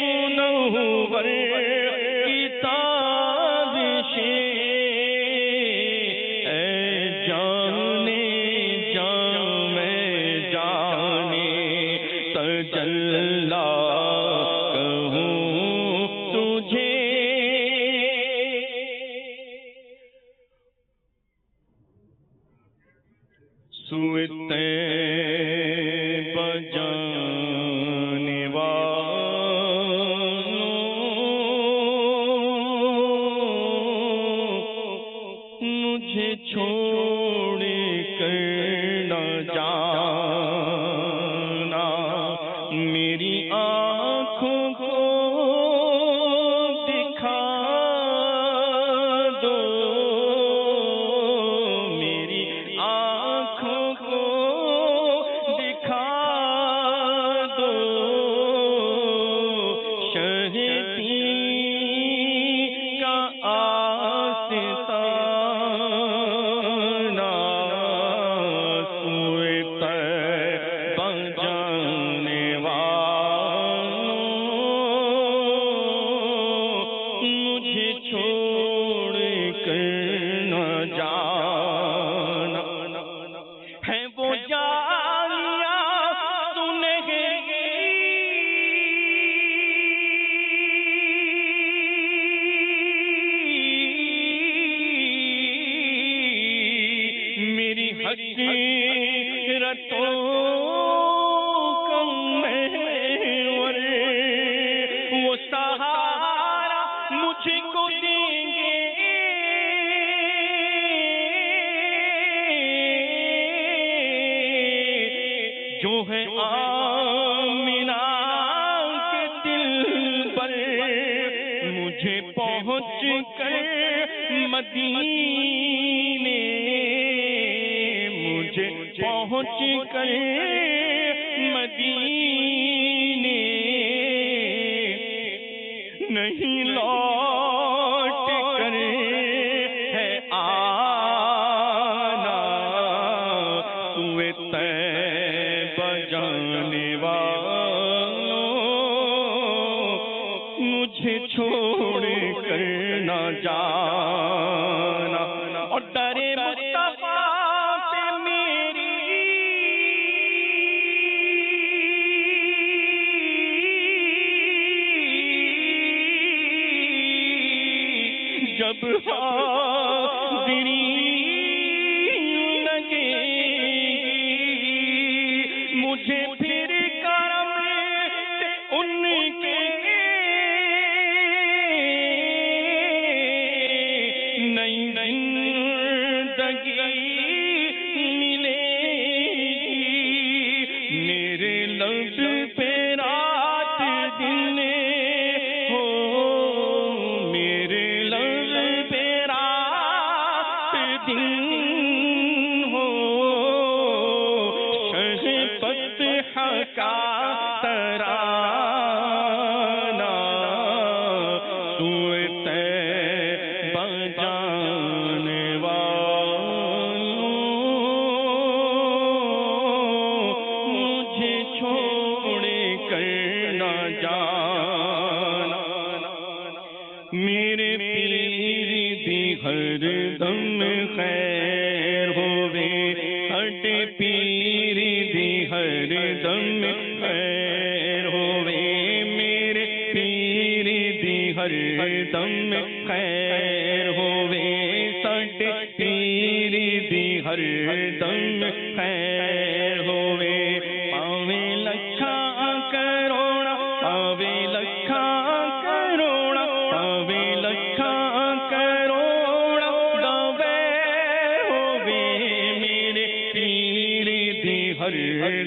کروڑا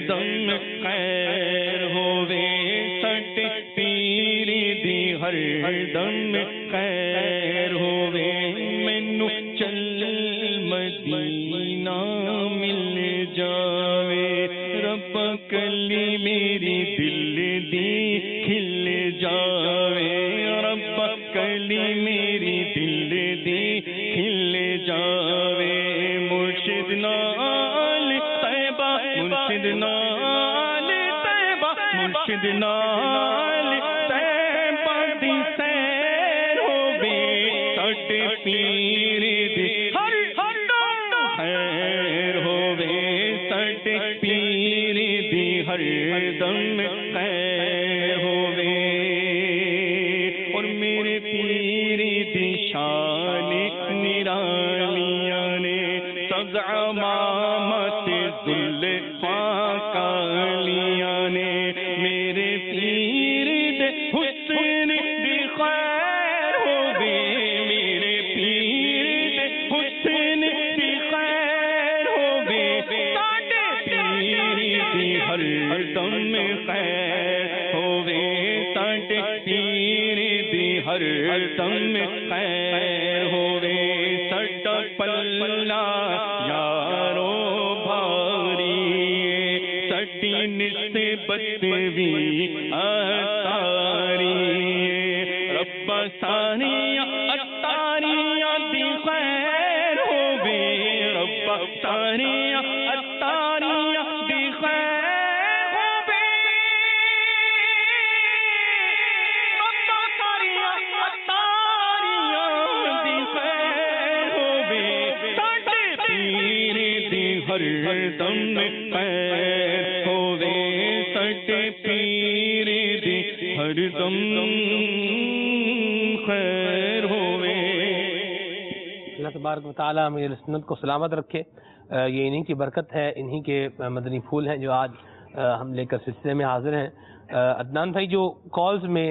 دم خیر ہووے ساڈے پیر دی ہر دم خیر ہووے مینوں چل مدینہ مل جاوے رب کلی میری دل دی کھل جاوے رب کلی میری دل دی کھل جاوے مرشد نال طیبہ مرشد نال طیبہ مرشد نال طیبہ دی سیر ہووے ساڈے پیر دی ہر دم خیر ہووے ساڈے پیر دی ہر دم خیر ہووے اور میرے پیر دی شان نرالیاں نے سبز امامت زلفاں کالیاں نے میرے پیر دے حسن دی خیر ہووے میرے پیر دے حسن دی خیر ہووے ساڈے پیر دی ہر دم خیر ہووے ساڈے پیر دی ہر دم خیر ہووے ساڈا پلہ یارو بھاری ساڈی نسبت وی اتاری رب سانیاں اتاریاں دی خیر ہووے رب سانیاں اتاریاں دی خیر ہووے رب سانیاں اتاریاں دی خیر ہووے ساڈے پیر دی ہر دم خیر ہووے ساڈے پیر دی ہر دم خیر ہووے اللہ تبارک و تعالیٰ امیر سنت کو سلامت رکھے. یہ انہی کی برکت ہے, انہی کے مدنی پھول ہیں جو آج ہم لے کر سلسلے میں حاضر ہیں. عدنان بھائی جو کالز میں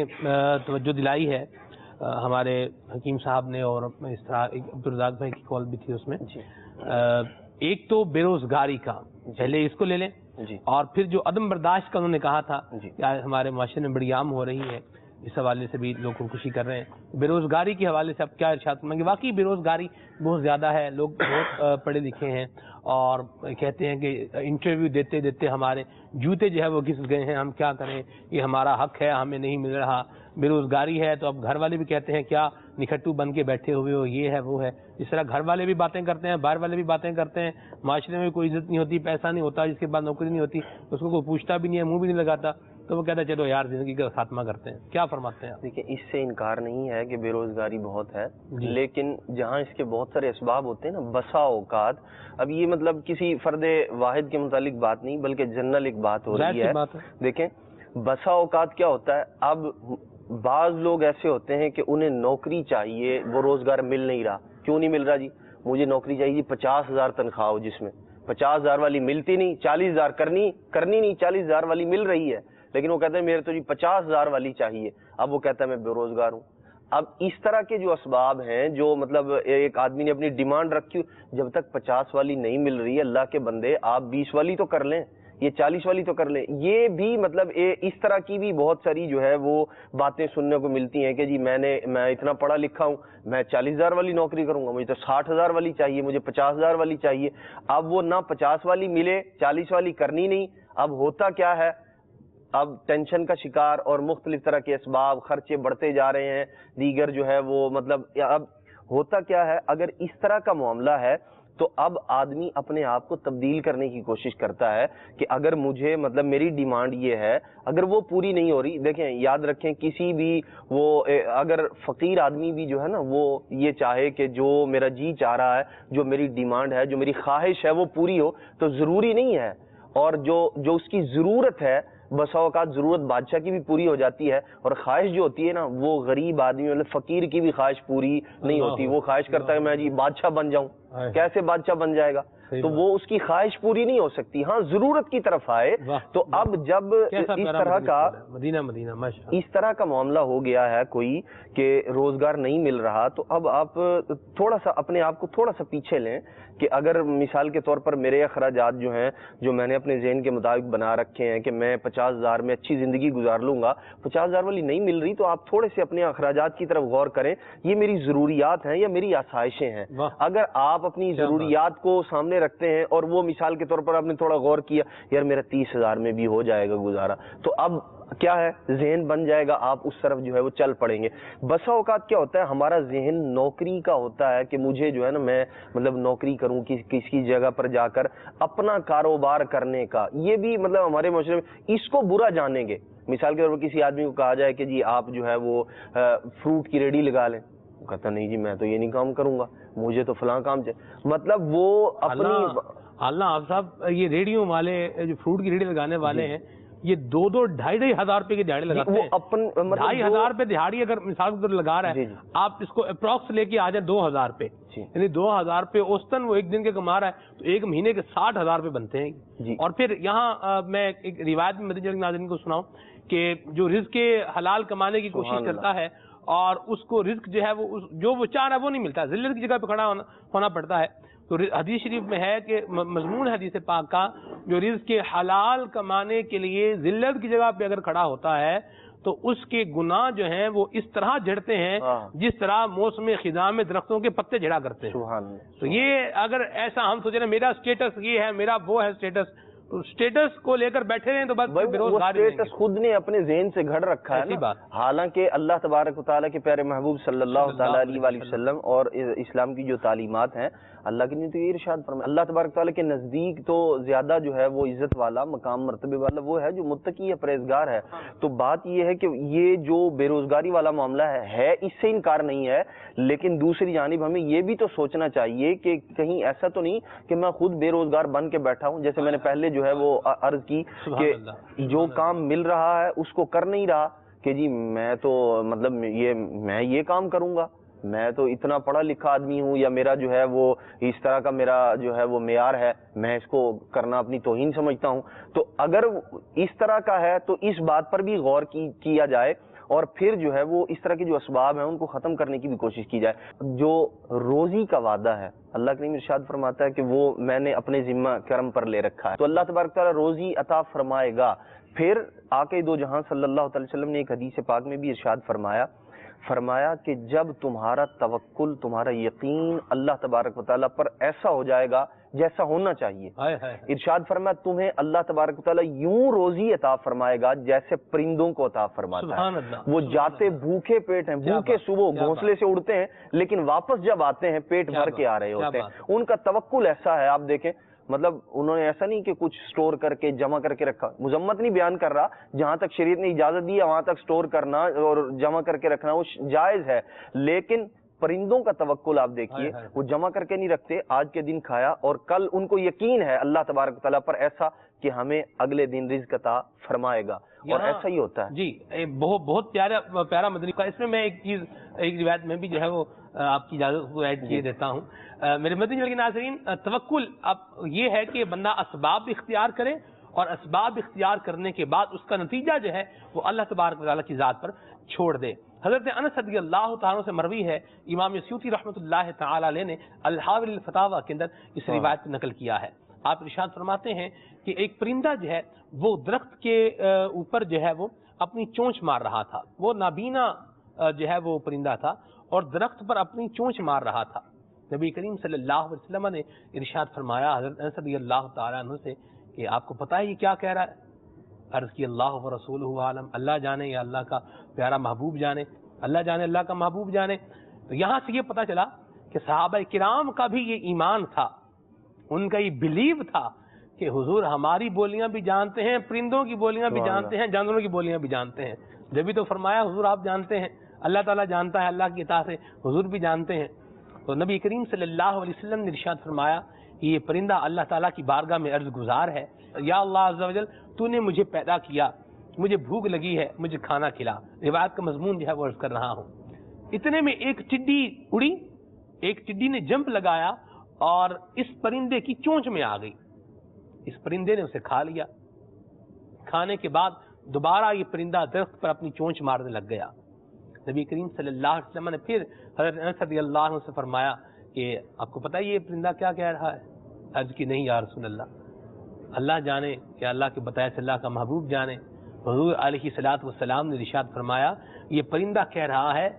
توجہ دلائی ہے ہمارے حکیم صاحب نے اور اس طرح عبدالرزاق بھائی کی کال بھی تھی اس میں, ایک تو بے روزگاری کا پہلے اس کو لے لیں اور پھر جو عدم برداشت کا انہوں نے کہا تھا کہ ہمارے معاشرے میں بڑی عام ہو رہی ہے, اس حوالے سے بھی لوگ خودکشی کر رہے ہیں. بے روزگاری کے حوالے سے اب کیا ارشاد کریں گے؟ واقعی بے روزگاری بہت زیادہ ہے, لوگ بہت پڑھے لکھے ہیں اور کہتے ہیں کہ انٹرویو دیتے دیتے ہمارے جوتے جو ہے وہ گھس گئے ہیں, ہم کیا کریں, یہ ہمارا حق ہے ہمیں نہیں مل رہا. بے روزگاری ہے تو اب گھر والے بھی کہتے ہیں کیا نکھٹو بن کے بیٹھے ہوئے ہو, یہ ہے وہ ہے. اس طرح گھر والے بھی باتیں کرتے ہیں, باہر والے بھی باتیں کرتے ہیں, معاشرے میں کوئی عزت نہیں ہوتی, پیسہ نہیں ہوتا, جس کے بعد نوکری نہیں ہوتی اس کو کوئی پوچھتا بھی نہیں ہے, منہ بھی نہیں لگاتا, تو وہ کہتا ہے چلو یار زندگی کا خاتمہ کرتے ہیں. کیا فرماتے ہیں؟ دیکھیں اس سے انکار نہیں ہے کہ بے روزگاری بہت ہے, لیکن جہاں اس کے بہت سارے اسباب ہوتے ہیں نا, بسا اوقات, اب یہ مطلب کسی فرد واحد کے متعلق بات نہیں بلکہ جنرل ایک بات ہو رہی ہے. دیکھیں بسا اوقات کیا ہوتا ہے, اب بعض لوگ ایسے ہوتے ہیں کہ انہیں نوکری چاہیے, وہ روزگار مل نہیں رہا. کیوں نہیں مل رہا جی؟ مجھے نوکری چاہیے جی 50,000 تنخواہ ہو, جس میں 50,000 والی ملتی نہیں, 40,000 کرنی نہیں, 40,000 والی مل رہی ہے, لیکن وہ کہتے ہیں میرے تو جی 50,000 والی چاہیے. اب وہ کہتا ہے میں بے روزگار ہوں. اب اس طرح کے جو اسباب ہیں, جو مطلب ایک آدمی نے اپنی ڈیمانڈ رکھی, جب تک 50 والی نہیں مل رہی ہے, اللہ کے بندے آپ 20 والی تو کر لیں, یہ 40 والی تو کر لیں. یہ بھی مطلب اس طرح کی بھی بہت ساری جو ہے وہ باتیں سننے کو ملتی ہیں کہ جی میں اتنا پڑھا لکھا ہوں, میں 40,000 والی نوکری کروں گا, مجھے تو 60,000 والی چاہیے, مجھے 50,000 والی چاہیے. اب وہ نہ 50 والی ملے, 40 والی کرنی نہیں. اب ہوتا کیا ہے, اب ٹینشن کا شکار اور مختلف طرح کے اسباب, خرچے بڑھتے جا رہے ہیں, دیگر جو ہے وہ مطلب اب ہوتا کیا ہے, اگر اس طرح کا معاملہ ہے تو اب آدمی اپنے آپ کو تبدیل کرنے کی کوشش کرتا ہے کہ اگر مجھے مطلب میری ڈیمانڈ یہ ہے, اگر وہ پوری نہیں ہو رہی. دیکھیں یاد رکھیں, کسی بھی وہ اگر فقیر آدمی بھی جو ہے نا وہ یہ چاہے کہ جو میرا جی چاہ رہا ہے, جو میری ڈیمانڈ ہے, جو میری خواہش ہے وہ پوری ہو, تو ضروری نہیں ہے. اور جو اس کی ضرورت ہے, بسا اوقات ضرورت بادشاہ کی بھی پوری ہو جاتی ہے, اور خواہش جو ہوتی ہے نا وہ غریب آدمی مطلب فقیر کی بھی خواہش پوری نہیں ہوتی. وہ خواہش کرتا ہے میں جی بادشاہ بن جاؤں, کیسے بادشاہ بن جائے گا؟ تو وہ اس کی خواہش پوری نہیں ہو سکتی. ہاں ضرورت کی طرف آئے تو اب جب اس طرح کا اس طرح کا معاملہ ہو گیا ہے کوئی کہ روزگار نہیں مل رہا, تو اب آپ تھوڑا سا اپنے آپ کو تھوڑا سا پیچھے لیں کہ اگر مثال کے طور پر میرے اخراجات جو ہیں جو میں نے اپنے ذہن کے مطابق بنا رکھے ہیں کہ میں 50,000 میں اچھی زندگی گزار لوں گا, 50,000 والی نہیں مل رہی, تو آپ تھوڑے سے اپنے اخراجات کی طرف غور کریں. یہ میری ضروریات ہیں یا میری آسائشیں ہیں؟ اگر آپ اپنی ضروریات کو سامنے رکھتے ہیں اور وہ مثال کے طور پر آپ نے تھوڑا غور کیا یار میرا 30,000 میں بھی ہو جائے گا گزارا, تو اب کیا ہے ذہن بن جائے گا, آپ اس طرف جو ہے وہ چل پڑیں گے. بسا اوقات کیا ہوتا ہے ہمارا ذہن نوکری کا ہوتا ہے کہ مجھے جو ہے نا میں مطلب نوکری کروں کسی جگہ پر جا کر اپنا کاروبار کرنے کا, یہ بھی مطلب ہمارے معاشرے میں اس کو برا جانیں گے. مثال کے طور پر کسی آدمی کو کہا جائے کہ جی آپ جو ہے وہ فروٹ کی ریڈی لگا لیں, وہ کہتا نہیں جی میں تو یہ نہیں کام کروں گا, مجھے تو فلاں کام چاہیے. مطلب وہ اپنی آپ صاحب یہ ریڈیوں والے جو فروٹ کی ریڈی لگانے والے ہیں یہ 2,500 ہزار روپے کی دیہڑی لگاتے ہیں. 2,500 روپے دیہڑی اگر مثال کے طور لگا رہا ہے, آپ اس کو اپروکس لے کے آ جائیں 2,000 روپے, یعنی 2,000 روپے اوسطن وہ ایک دن کے کما رہا ہے, تو ایک مہینے کے 60,000 روپے بنتے ہیں. اور پھر یہاں میں ایک روایت میں مدنی چینل کے ناظرین کو سناؤں کہ جو رزق حلال کمانے کی کوشش کرتا ہے اور اس کو رزق جو ہے وہ جو وہ چاہ رہا ہے وہ نہیں ملتا, ذلت کی جگہ پہ کھڑا ہونا پڑتا ہے. تو حدیث شریف میں ہے کہ مضمون حدیث پاک کا جو رزق کے حلال کمانے کے لیے ذلت کی جگہ پہ اگر کھڑا ہوتا ہے تو اس کے گناہ جو ہیں وہ اس طرح جھڑتے ہیں جس طرح موسم خزاں میں درختوں کے پتے جھڑا کرتے ہیں. تو یہ اگر ایسا ہم سوچیں نا میرا سٹیٹس یہ ہے, میرا وہ ہے سٹیٹس, تو سٹیٹس کو لے کر بیٹھے رہے تو بس سٹیٹس خود نے اپنے ذہن سے گھڑ رکھا ہے نا. حالانکہ اللہ تبارک و تعالیٰ کے پیارے محبوب صلی اللہ تعالیٰ علیہ وسلم اور اسلام کی جو تعلیمات ہیں اللہ کے نے تو یہ ارشاد فرمایا, اللہ تبارک تعالیٰ کے نزدیک تو زیادہ جو ہے وہ عزت والا مقام مرتبے والا وہ ہے جو متقی ہے, پرہیزگار ہے. تو بات یہ ہے کہ یہ جو بے روزگاری والا معاملہ ہے اس سے انکار نہیں ہے, لیکن دوسری جانب ہمیں یہ بھی تو سوچنا چاہیے کہ کہیں ایسا تو نہیں کہ میں خود بے روزگار بن کے بیٹھا ہوں. جیسے میں نے پہلے جو ہے وہ عرض کی کہ جو کام مل رہا ہے اس کو کر نہیں رہا کہ جی میں تو مطلب میں یہ کام کروں گا, میں تو اتنا پڑھا لکھا آدمی ہوں, یا میرا جو ہے وہ اس طرح کا میرا جو ہے وہ معیار ہے, میں اس کو کرنا اپنی توہین سمجھتا ہوں. تو اگر اس طرح کا ہے تو اس بات پر بھی غور کیا جائے اور پھر جو ہے وہ اس طرح کے جو اسباب ہیں ان کو ختم کرنے کی بھی کوشش کی جائے. جو روزی کا وعدہ ہے اللہ کریم ارشاد فرماتا ہے کہ وہ میں نے اپنے ذمہ کرم پر لے رکھا ہے, تو اللہ تبارک تعالیٰ روزی عطا فرمائے گا. پھر آقا دو جہاں صلی اللہ علیہ وسلم نے ایک حدیث پاک میں بھی ارشاد فرمایا کہ جب تمہارا توکل, تمہارا یقین اللہ تبارک و تعالیٰ پر ایسا ہو جائے گا جیسا ہونا چاہیے, ارشاد فرمایا تمہیں اللہ تبارک و تعالیٰ یوں روزی عطا فرمائے گا جیسے پرندوں کو عطا فرماتا ہے. وہ جاتے بھوکے پیٹ ہیں, بھوکے صبح گھونسلے سے اڑتے ہیں لیکن واپس جب آتے ہیں پیٹ بھر کے آ رہے ہوتے ہیں. ان کا توکل ایسا ہے, آپ دیکھیں مطلب انہوں نے ایسا نہیں کہ کچھ سٹور کر کے جمع کر کے رکھا, مذمت نہیں بیان کر رہا, جہاں تک شریعت نے اجازت دی ہے وہاں تک سٹور کرنا اور جمع کر کے رکھنا وہ جائز ہے, لیکن پرندوں کا توکل آپ دیکھیے وہ جمع کر کے نہیں رکھتے, آج کے دن کھایا اور کل ان کو یقین ہے اللہ تبارک تعالیٰ پر ایسا کہ ہمیں اگلے دن رزق عطا فرمائے گا, اور ایسا ہی ہوتا ہے. جی بہت پیارا مدنی کا. اس میں میں ایک روایت میں بھی جو ہے وہ آپ کی اجازت کو ایڈ کیے دیتا ہوں. میرے مدنی چینل کے ناظرین, توکل اب یہ ہے کہ بندہ اسباب اختیار کرے اور اسباب اختیار کرنے کے بعد اس کا نتیجہ جو ہے وہ اللہ تبارک و تعالیٰ کی ذات پر چھوڑ دے. حضرت انس رضی اللہ تعالیٰ سے مروی ہے, امام سیوطی رحمۃ اللہ تعالیٰ علیہ نے الحاول الفتاوی کے اندر اس روایت کو نقل کیا ہے. آپ ارشاد فرماتے ہیں کہ ایک پرندہ جو ہے وہ درخت کے اوپر جو ہے وہ اپنی چونچ مار رہا تھا, وہ نابینا جو ہے وہ پرندہ تھا اور درخت پر اپنی چونچ مار رہا تھا. نبی کریم صلی اللہ علیہ وسلم نے ارشاد فرمایا حضرت انس رضی اللہ تعالیٰ عنہ سے کہ آپ کو پتہ ہے یہ کیا کہہ رہا ہے؟ عرض کی اللہ و رسولہ عالم, اللہ جانے یا اللہ کا پیارا محبوب جانے, اللہ جانے اللہ کا محبوب جانے. تو یہاں سے یہ پتہ چلا کہ صحابہ کرام کا بھی یہ ایمان تھا, ان کا یہ بلیو تھا کہ حضور ہماری بولیاں بھی جانتے ہیں, پرندوں کی بولیاں بھی جانتے ہیں, جانوروں کی بولیاں بھی جانتے ہیں. جبھی تو فرمایا حضور آپ جانتے ہیں, اللہ تعالیٰ جانتا ہے, اللہ کی عطا سے حضور بھی جانتے ہیں. تو نبی کریم صلی اللہ علیہ وسلم نے ارشاد فرمایا کہ یہ پرندہ اللہ تعالیٰ کی بارگاہ میں عرض گزار ہے, یا اللہ عز و جل تو نے مجھے پیدا کیا, مجھے بھوک لگی ہے, مجھے کھانا کھلا. روایت کا مضمون جو ہے وہ عرض کر رہا ہوں. اتنے میں ایک ٹڈی اڑی, ایک ٹڈی نے جمپ لگایا اور اس پرندے کی چونچ میں آ گئی. اس پرندے نے اسے کھا لیا. کھانے کے بعد دوبارہ یہ پرندہ درخت پر اپنی چونچ مارنے لگ گیا. نبی کریم صلی اللہ علیہ وسلم نے پھر حضرت انس رضی اللہ عنہ سے فرمایا کہ آپ کو پتہ ہے یہ پرندہ کیا کہہ رہا ہے؟ عرض کی نہیں یا رسول اللہ, اللہ جانے کہ اللہ کے بتائے سے اللہ کا محبوب جانے. حضور علیہ الصلوۃ والسلام نے ارشاد فرمایا یہ پرندہ کہہ رہا ہے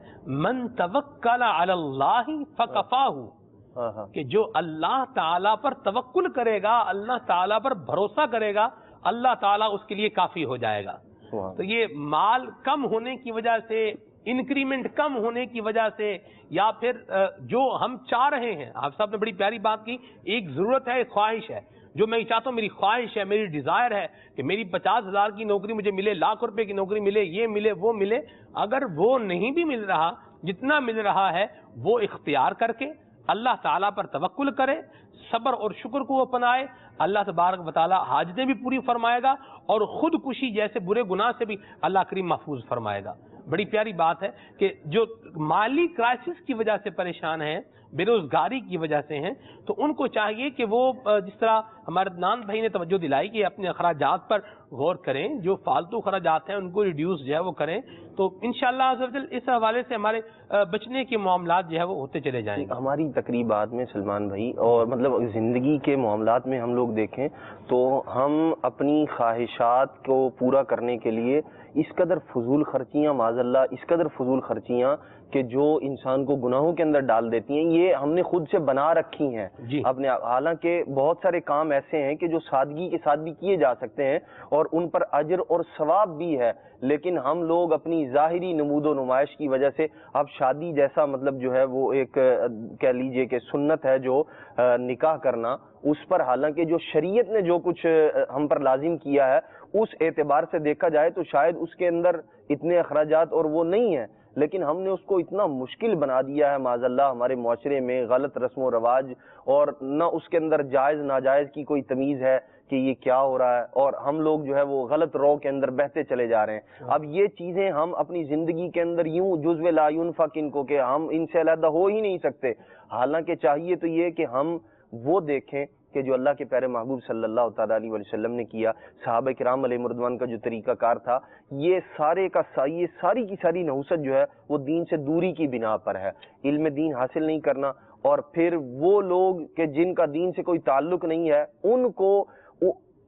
من توکل علی اللہ فکفاہ, کہ جو اللہ تعالیٰ پر توکل کرے گا, اللہ تعالیٰ پر بھروسہ کرے گا, اللہ تعالیٰ اس کے لیے کافی ہو جائے گا. تو یہ مال کم ہونے کی وجہ سے, انکریمنٹ کم ہونے کی وجہ سے, یا پھر جو ہم چاہ رہے ہیں, آپ صاحب نے بڑی پیاری بات کی, ایک ضرورت ہے, ایک خواہش ہے, جو میں چاہتا ہوں, میری خواہش ہے, میری ڈیزائر ہے کہ میری 50,000 کی نوکری مجھے ملے, لاکھ روپے کی نوکری ملے, یہ ملے وہ ملے. اگر وہ نہیں بھی مل رہا, جتنا مل رہا ہے وہ اختیار کر کے اللہ تعالیٰ پر توکل کرے, صبر اور شکر کو وہ اپنائے, اللہ تبارک و تعالیٰ حاجتیں بھی پوری فرمائے گا اور خودکشی جیسے برے گناہ سے بھی اللہ کریم محفوظ فرمائے گا. بڑی پیاری بات ہے کہ جو مالی کرائسس کی وجہ سے پریشان ہیں, بے روزگاری کی وجہ سے ہیں, تو ان کو چاہیے کہ وہ جس طرح ہمارے عدنان بھائی نے توجہ دلائی کہ اپنے اخراجات پر غور کریں, جو فالتو اخراجات ہیں ان کو ریڈیوس جو ہے وہ کریں, تو انشاءاللہ عز و جل اس حوالے سے ہمارے بچنے کے معاملات جو ہے وہ ہوتے چلے جائیں گے. ہماری تقریبات میں سلمان بھائی, اور مطلب زندگی کے معاملات میں ہم لوگ دیکھیں تو ہم اپنی خواہشات کو پورا کرنے کے لیے اس قدر فضول خرچیاں, معاذ اللہ اس قدر فضول خرچیاں کہ جو انسان کو گناہوں کے اندر ڈال دیتی ہیں, یہ ہم نے خود سے بنا رکھی ہیں اپنے. حالانکہ بہت سارے کام ایسے ہیں کہ جو سادگی کے ساتھ بھی کیے جا سکتے ہیں اور ان پر اجر اور ثواب بھی ہے, لیکن ہم لوگ اپنی ظاہری نمود و نمائش کی وجہ سے, اب شادی جیسا مطلب جو ہے وہ ایک کہہ لیجئے کہ سنت ہے جو نکاح کرنا, اس پر حالانکہ جو شریعت نے جو کچھ ہم پر لازم کیا ہے اس اعتبار سے دیکھا جائے تو شاید اس کے اندر اتنے اخراجات اور وہ نہیں ہیں, لیکن ہم نے اس کو اتنا مشکل بنا دیا ہے معاذ اللہ ہمارے معاشرے میں, غلط رسم و رواج, اور نہ اس کے اندر جائز ناجائز کی کوئی تمیز ہے کہ یہ کیا ہو رہا ہے, اور ہم لوگ جو ہے وہ غلط رو کے اندر بہتے چلے جا رہے ہیں. اب یہ چیزیں ہم اپنی زندگی کے اندر یوں جزو لا ينفق ان کو, کہ ہم ان سے علیحدہ ہو ہی نہیں سکتے. حالانکہ چاہیے تو یہ کہ ہم وہ دیکھیں کہ جو اللہ کے پیارے محبوب صلی اللہ تعالیٰ علیہ وسلم نے کیا, صحابہ کرام علیہ رضوان کا جو طریقہ کار تھا, یہ سارے کا یہ ساری کی ساری نحوست جو ہے وہ دین سے دوری کی بنا پر ہے. علم دین حاصل نہیں کرنا, اور پھر وہ لوگ کہ جن کا دین سے کوئی تعلق نہیں ہے ان کو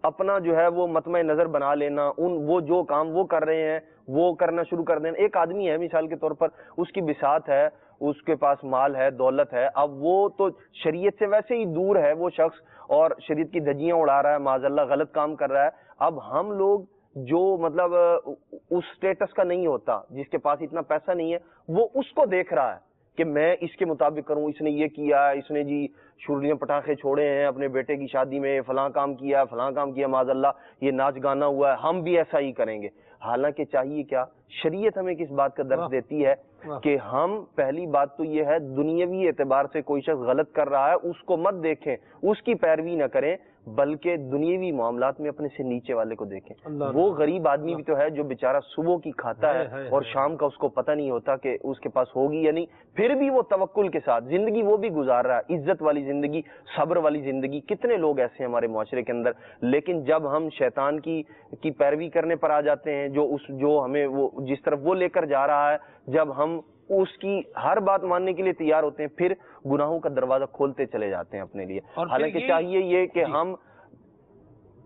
اپنا جو ہے وہ مطمع نظر بنا لینا, وہ جو کام وہ کر رہے ہیں وہ کرنا شروع کر دینا. ایک آدمی ہے مثال کے طور پر, اس کی بساط ہے, اس کے پاس مال ہے, دولت ہے, اب وہ تو شریعت سے ویسے ہی دور ہے وہ شخص, اور شریعت کی دھجیاں اڑا رہا ہے, معاذ اللہ غلط کام کر رہا ہے. اب ہم لوگ جو مطلب اس سٹیٹس کا نہیں ہوتا, جس کے پاس اتنا پیسہ نہیں ہے, وہ اس کو دیکھ رہا ہے کہ میں اس کے مطابق کروں, اس نے یہ کیا, اس نے جی چھریاں پٹاخے چھوڑے ہیں اپنے بیٹے کی شادی میں, فلاں کام کیا, فلاں کام کیا, معاذ اللہ یہ ناچ گانا ہوا ہے, ہم بھی ایسا ہی کریں گے. حالانکہ چاہیے کیا, شریعت ہمیں کس بات کا درس دیتی ہے کہ ہم پہلی بات تو یہ ہے دنیاوی اعتبار سے کوئی شخص غلط کر رہا ہے اس کو مت دیکھیں, اس کی پیروی نہ کریں, بلکہ دنیاوی معاملات میں اپنے سے نیچے والے کو دیکھیں. وہ غریب آدمی بھی تو ہے جو بیچارہ صبح کی کھاتا ہے اور شام کا اس کو پتہ نہیں ہوتا کہ اس کے پاس ہوگی یا نہیں, پھر بھی وہ توکل کے ساتھ زندگی وہ بھی گزار رہا ہے, عزت والی زندگی, صبر والی زندگی. کتنے لوگ ایسے ہیں ہمارے معاشرے کے اندر, لیکن جب ہم شیطان کی پیروی کرنے پر آ جاتے ہیں, جو ہمیں وہ جس طرف وہ لے کر جا رہا ہے, جب ہم اس کی ہر بات ماننے کے لیے تیار ہوتے ہیں, پھر گناہوں کا دروازہ کھولتے چلے جاتے ہیں اپنے لیے. حالانکہ چاہیے یہ کہ ہم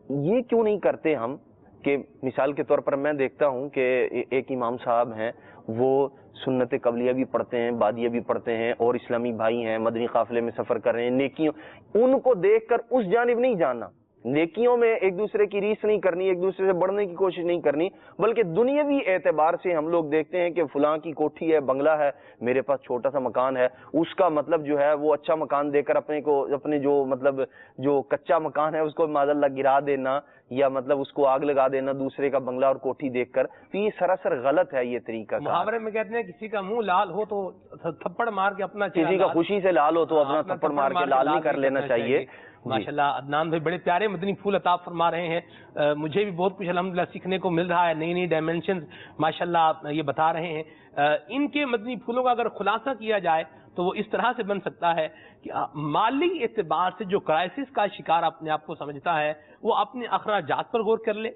یہ کیوں نہیں کرتے ہم کہ مثال کے طور پر میں دیکھتا ہوں کہ ایک امام صاحب ہیں, وہ سنت قبلیہ بھی پڑھتے ہیں, بادیہ بھی پڑھتے ہیں, اور اسلامی بھائی ہیں, مدنی قافلے میں سفر کر رہے ہیں, نیکیوں ان کو دیکھ کر اس جانب نہیں جانا, نیکیوں میں ایک دوسرے کی ریس نہیں کرنی, ایک دوسرے سے بڑھنے کی کوشش نہیں کرنی, بلکہ دنیاوی اعتبار سے ہم لوگ دیکھتے ہیں کہ فلاں کی کوٹھی ہے, بنگلہ ہے, میرے پاس چھوٹا سا مکان ہے, اس کا مطلب جو ہے وہ اچھا مکان دے کر اپنے جو مطلب جو کچا مکان ہے اس کو معاذ اللہ گرا دینا, یا مطلب اس کو آگ لگا دینا دوسرے کا بنگلہ اور کوٹھی دیکھ کر. تو یہ سراسر غلط ہے یہ طریقہ. محاورے میں کہتے ہیں کسی کا منہ لال ہو تو تھپڑ مار کے اپنا, کسی کا خوشی سے لال ہو تو اپنا تھپڑ مار کے لال نہیں کر لینا چاہیے. ماشاءاللہ عدنان بھائی بڑے پیارے مدنی پھول عطا فرما رہے ہیں, مجھے بھی بہت کچھ الحمدللہ سیکھنے کو مل رہا ہے, نئی نئی ڈائمینشنز ماشاءاللہ آپ یہ بتا رہے ہیں. ان کے مدنی پھولوں کا اگر خلاصہ کیا جائے تو وہ اس طرح سے بن سکتا ہے کہ مالی اعتبار سے جو کرائسس کا شکار اپنے آپ کو سمجھتا ہے وہ اپنے اخراجات پر غور کر لے،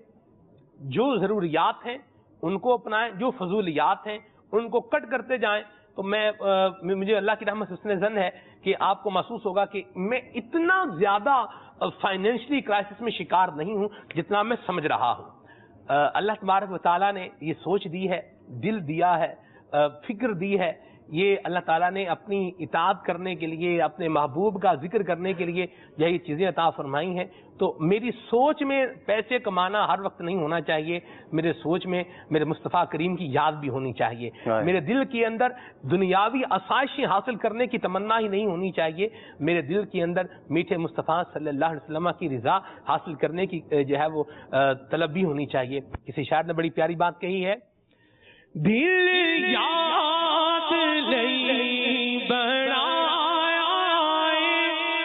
جو ضروریات ہیں ان کو اپنائیں، جو فضولیات ہیں ان کو کٹ کرتے جائیں. تو مجھے اللہ کی رحمت سے حسن ظن ہے کہ آپ کو محسوس ہوگا کہ میں اتنا زیادہ فائنینشلی کرائسس میں شکار نہیں ہوں جتنا میں سمجھ رہا ہوں. اللہ تبارک و تعالیٰ نے یہ سوچ دی ہے، دل دیا ہے، فکر دی ہے، یہ اللہ تعالیٰ نے اپنی اطاعت کرنے کے لیے، اپنے محبوب کا ذکر کرنے کے لیے یہی چیزیں عطا فرمائی ہیں. تو میری سوچ میں پیسے کمانا ہر وقت نہیں ہونا چاہیے، میرے سوچ میں میرے مصطفیٰ کریم کی یاد بھی ہونی چاہیے. میرے دل کے اندر دنیاوی آسائشیں حاصل کرنے کی تمنا ہی نہیں ہونی چاہیے، میرے دل کے اندر میٹھے مصطفیٰ صلی اللہ علیہ وسلم کی رضا حاصل کرنے کی جو ہے وہ طلب بھی ہونی چاہیے. کسی شاعر نے بڑی پیاری بات کہی ہے، دل یاد لئی بنایا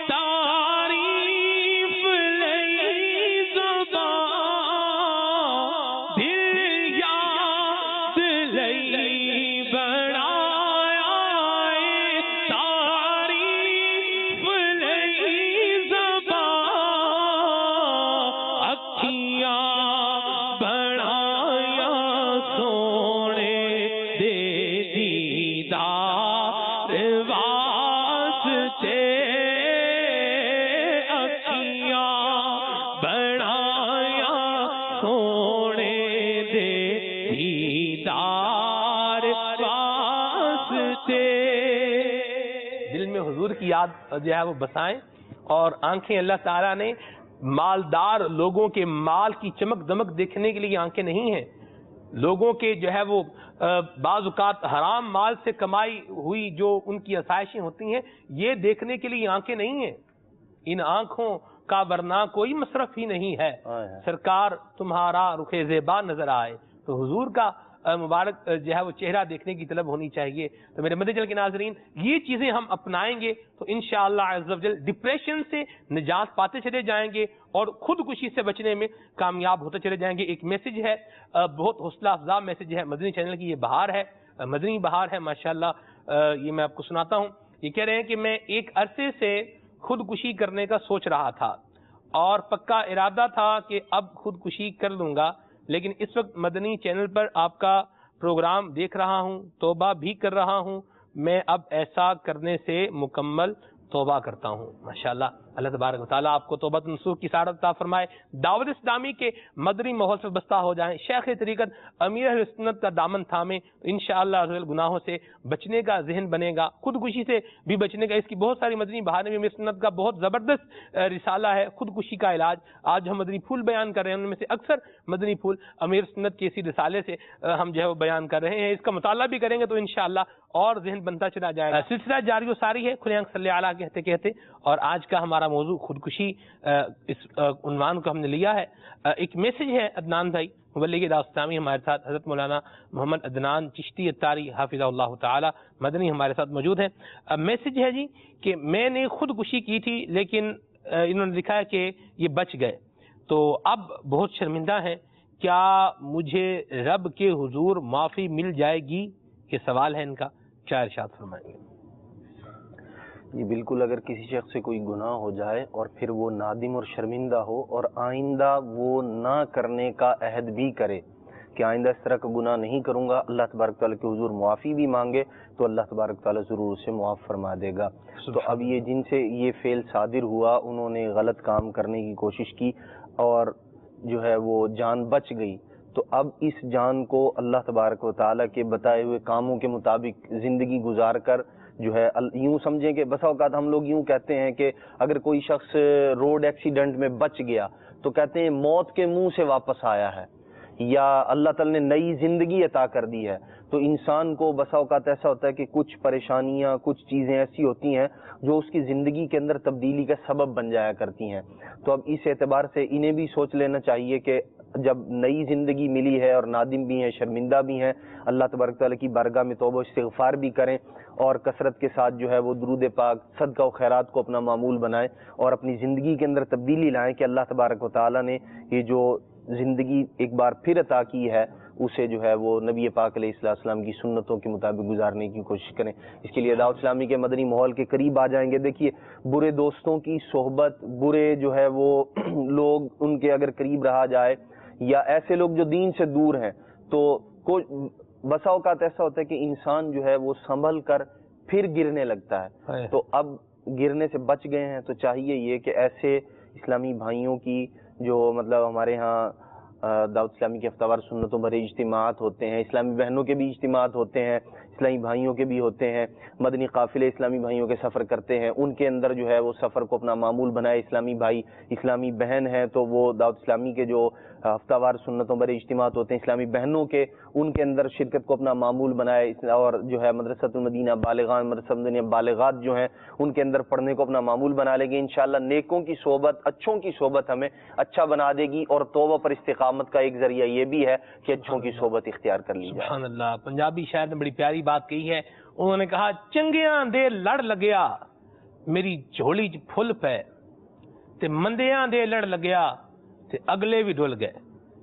تعریف لئی زبان، دل یاد لئی بنایا تعریف لئی زبان، اکھیاں بنایا سونے دے دیدار واسطے، اکھیاں بنایا سونے دے دیدار واسطے. دل میں حضور کی یاد جو ہے وہ بسائیں. اور آنکھیں اللہ تعالیٰ نے مالدار لوگوں کے مال کی چمک دمک دیکھنے کے لیے آنکھیں نہیں ہیں، لوگوں کے جو ہے وہ بعض اوقات حرام مال سے کمائی ہوئی جو ان کی آسائشیں ہوتی ہیں یہ دیکھنے کے لیے آنکھیں نہیں ہیں. ان آنکھوں کا ورنہ کوئی مصرف ہی نہیں ہے، سرکار تمہارا رخ زیبا نظر آئے. تو حضور کا مبارک جو ہے وہ چہرہ دیکھنے کی طلب ہونی چاہیے. تو میرے مدنی چینل کے ناظرین، یہ چیزیں ہم اپنائیں گے تو انشاءاللہ عز و جل ڈپریشن سے نجات پاتے چلے جائیں گے اور خودکشی سے بچنے میں کامیاب ہوتے چلے جائیں گے. ایک میسج ہے، بہت حوصلہ افزا میسج ہے، مدنی چینل کی یہ بہار ہے، مدنی بہار ہے ماشاءاللہ. یہ میں آپ کو سناتا ہوں. یہ کہہ رہے ہیں کہ میں ایک عرصے سے خودکشی کرنے کا سوچ رہا تھا اور پکا ارادہ تھا کہ اب خودکشی کر لوں گا، لیکن اس وقت مدنی چینل پر آپ کا پروگرام دیکھ رہا ہوں، توبہ بھی کر رہا ہوں. میں اب ایسا کرنے سے مکمل توبہ کرتا ہوں. ماشاءاللہ اللہ تبارک و تعالیٰ آپ کو توبہ نصوح کی سعادت عطا فرمائے. دعوت اسلامی کے مدنی ماحول سے بستہ ہو جائیں، شیخ طریقت امیر اہل سنت کا دامن تھامیں، انشاءاللہ عز و جل گناہوں سے بچنے کا ذہن بنے گا، خودکشی سے بھی بچنے کا. اس کی بہت ساری مدنی بہاریں بھی امیر سنت کا بہت زبردست رسالہ ہے خودکشی کا علاج. آج ہم مدنی پھول بیان کر رہے ہیں، ان میں سے اکثر مدنی پھول امیر سنت کے اسی رسالے سے ہم جو ہے وہ بیان کر رہے ہیں. اس کا مطالعہ بھی کریں گے تو انشاءاللہ اور ذہن بنتا چلا جائے گا. سلسلہ جاری و ساری ہے کھلے آنکھ صلی اللہ کہتے کہتے، اور آج کا ہمارا موضوع خودکشی، اس عنوان کو ہم نے لیا ہے. ایک میسج ہے عدنان بھائی مبلغ دعوت اسلامی، ہمارے ساتھ حضرت مولانا محمد عدنان چشتی اتاری حافظہ اللہ تعالی مدنی ہمارے ساتھ موجود ہیں. میسج ہے جی کہ میں نے خودکشی کی تھی لیکن انہوں نے لکھا ہے کہ یہ بچ گئے، تو اب بہت شرمندہ ہیں، کیا مجھے رب کے حضور معافی مل جائے گی؟ یہ سوال ہے ان کا، کیا ارشاد فرمائیں گے؟ جی بالکل، اگر کسی شخص سے کوئی گناہ ہو جائے اور پھر وہ نادم اور شرمندہ ہو اور آئندہ وہ نہ کرنے کا عہد بھی کرے کہ آئندہ اس طرح کا گناہ نہیں کروں گا، اللہ تبارک تعالیٰ کے حضور معافی بھی مانگے تو اللہ تبارک تعالیٰ ضرور اسے معاف فرما دے گا. تو اب یہ جن سے یہ فعل صادر ہوا انہوں نے غلط کام کرنے کی کوشش کی اور جو ہے وہ جان بچ گئی، تو اب اس جان کو اللہ تبارک و تعالیٰ کے بتائے ہوئے کاموں کے مطابق زندگی گزار کر جو ہے یوں سمجھیں کہ بسا اوقات ہم لوگ یوں کہتے ہیں کہ اگر کوئی شخص روڈ ایکسیڈنٹ میں بچ گیا تو کہتے ہیں موت کے منہ سے واپس آیا ہے یا اللہ تعالیٰ نے نئی زندگی عطا کر دی ہے. تو انسان کو بسا اوقات ایسا ہوتا ہے کہ کچھ پریشانیاں، کچھ چیزیں ایسی ہوتی ہیں جو اس کی زندگی کے اندر تبدیلی کا سبب بن جایا کرتی ہیں. تو اب اس اعتبار سے انہیں بھی سوچ لینا چاہیے کہ جب نئی زندگی ملی ہے اور نادم بھی ہیں، شرمندہ بھی ہیں، اللہ تبارک تعالیٰ کی بارگاہ میں توبہ استغفار بھی کریں اور کثرت کے ساتھ جو ہے وہ درود پاک، صدقہ و خیرات کو اپنا معمول بنائیں اور اپنی زندگی کے اندر تبدیلی لائیں کہ اللہ تبارک و تعالیٰ نے یہ جو زندگی ایک بار پھر عطا کی ہے اسے جو ہے وہ نبی پاک علیہ السلام کی سنتوں کے مطابق گزارنے کی کوشش کریں. اس کے لیے دعوت اسلامی کے مدنی ماحول کے قریب آ جائیں گے. دیکھیے برے دوستوں کی صحبت، برے جو ہے وہ لوگ ان کے اگر قریب رہا جائے، یا ایسے لوگ جو دین سے دور ہیں، تو بسا اوقات ایسا ہوتا ہے کہ انسان جو ہے وہ سنبھل کر پھر گرنے لگتا ہے. تو اب گرنے سے بچ گئے ہیں تو چاہیے یہ کہ ایسے اسلامی بھائیوں کی جو مطلب ہمارے ہاں دعوت اسلامی کے ہفتہ وار سنتوں بھرے اجتماعات ہوتے ہیں، اسلامی بہنوں کے بھی اجتماعات ہوتے ہیں، اسلامی بھائیوں کے بھی ہوتے ہیں، مدنی قافلے اسلامی بھائیوں کے سفر کرتے ہیں، ان کے اندر جو ہے وہ سفر کو اپنا معمول بنائے. اسلامی بھائی اسلامی بہن ہیں تو وہ دعوت اسلامی کے جو ہفتہ وار سنتوں بھرے اجتماعات ہوتے ہیں اسلامی بہنوں کے، ان کے اندر شرکت کو اپنا معمول بنائے. اور جو ہے مدرسۃ المدینہ بالغان، مدرسۃ المدینہ بالغات جو ہیں ان کے اندر پڑھنے کو اپنا معمول بنا لیں گے. انشاءاللہ نیکوں کی صحبت، اچھوں کی صحبت ہمیں اچھا بنا دے گی، اور توبہ پر استقامت کا ایک ذریعہ یہ بھی ہے کہ اچھوں کی صحبت اختیار کر لی جائے. سبحان اللہ. پنجابی شاعر نے بڑی پیاری بات کہی ہے. انہوں نے کہا چنگیاں دے لڑ لگیا میری جھولی چ پھل پے تے مندیاں دے لڑ لگیا تے اگلے بھی ڈھل گئے.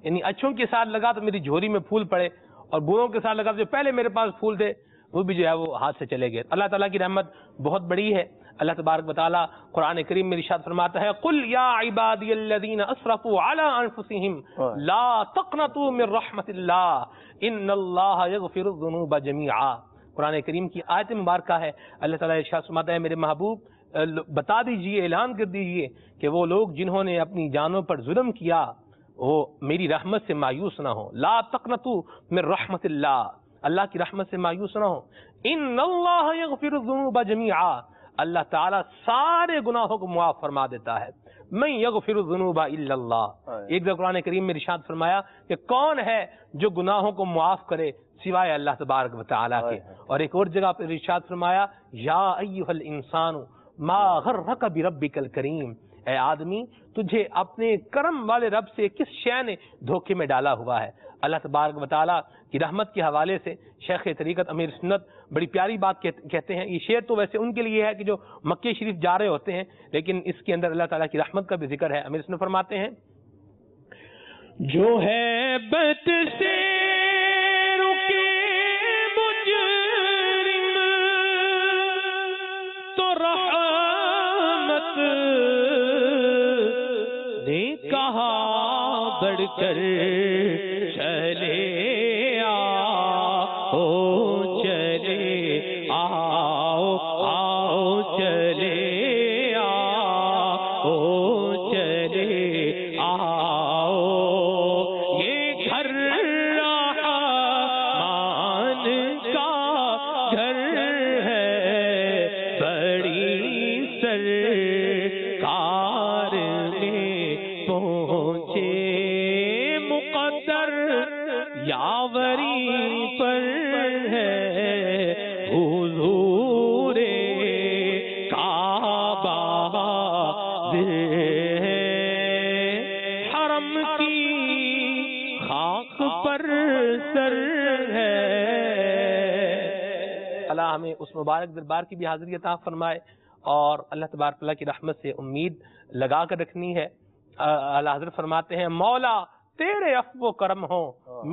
یعنی اچھوں کے ساتھ لگا تو میری جھولی میں پھول پڑے، اور بروں کے ساتھ لگا تو جو پہلے میرے پاس پھول تھے وہ بھی جو ہے وہ ہاتھ سے چلے گئے. اللہ تعالیٰ کی رحمت بہت بڑی ہے. اللہ تبارک و تعالیٰ قرآن کریم میں ارشاد فرماتا ہے قل یا عبادی الذین اسرفوا علی انفسہم لا تقنطوا من رحمت اللہ ان اللہ یغفر الذنوب جمیعا. قرآن کریم کی آیت مبارکہ ہے. اللہ تعالیٰ ارشاد فرماتا ہے میرے محبوب بتا دیجئے، اعلان کر دیجئے کہ وہ لوگ جنہوں نے اپنی جانوں پر ظلم کیا وہ میری رحمت سے مایوس نہ ہو. لا تقنطوا من رحمت اللہ، اللہ کی رحمت سے مایوس نہ ہو. ان اللہ یغفر الذنوب جمیعا، اللہ تعالیٰ سارے گناہوں کو معاف فرما دیتا ہے. من یغفر الذنوب الا اللہ. ایک دفعہ قرآن کریم میں ارشاد فرمایا کہ کون ہے جو گناہوں کو معاف کرے سوائے اللہ تبارک و تعالیٰ کے. اور ایک اور جگہ پر ارشاد فرمایا یا ایھا الانسان ما غرک بربک الکریم، اے آدمی تجھے اپنے کرم والے رب سے کس شے نے دھوکے میں ڈالا ہوا ہے. اللہ تبارک و تعالیٰ کی رحمت کے حوالے سے شیخ طریقت امیر سنت بڑی پیاری بات کہتے ہیں. یہ شعر تو ویسے ان کے لیے ہے کہ جو مکہ شریف جا رہے ہوتے ہیں، لیکن اس کے اندر اللہ تعالیٰ کی رحمت کا بھی ذکر ہے. امیر سنت فرماتے ہیں جو ہے بت سے رکے مجرم تو رحمت نے کہا بڑھ کر چلے آؤ چلے آؤ آؤ چلے آؤ چلے آؤ یہ گھر رحمان کا گھر ہے بڑی سرکار میں پہنچے مقدر یاوری پر ہے حضور کعبہ حرم کی خاک پر سر ہے. اللہ ہمیں اس مبارک دربار کی بھی حاضری عطا فرمائے، اور اللہ تبارک اللہ کی رحمت سے امید لگا کر رکھنی ہے. اللہ حضرت فرماتے ہیں مولا تیرے عفو و کرم ہو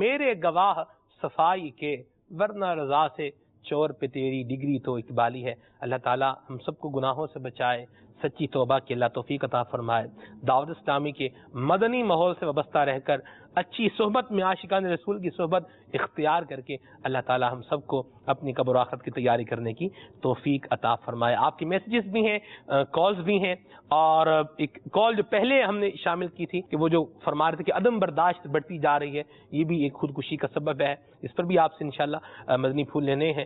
میرے گواہ صفائی کے، ورنہ رضا سے چور پہ تیری ڈگری تو اقبالی ہے. اللہ تعالیٰ ہم سب کو گناہوں سے بچائے، سچی توبہ کی اللہ توفیق عطا فرمائے. دعوت اسلامی کے مدنی ماحول سے وابستہ رہ کر اچھی صحبت میں عاشقان رسول کی صحبت اختیار کر کے اللہ تعالیٰ ہم سب کو اپنی قبر و آخرت کی تیاری کرنے کی توفیق عطا فرمائے. آپ کی میسیجز بھی ہیں، کالز بھی ہیں، اور ایک کال جو پہلے ہم نے شامل کی تھی کہ وہ جو فرما رہے تھے کہ عدم برداشت بڑھتی جا رہی ہے، یہ بھی ایک خودکشی کا سبب ہے. اس پر بھی آپ سے انشاءاللہ مدنی پھول لینے ہیں.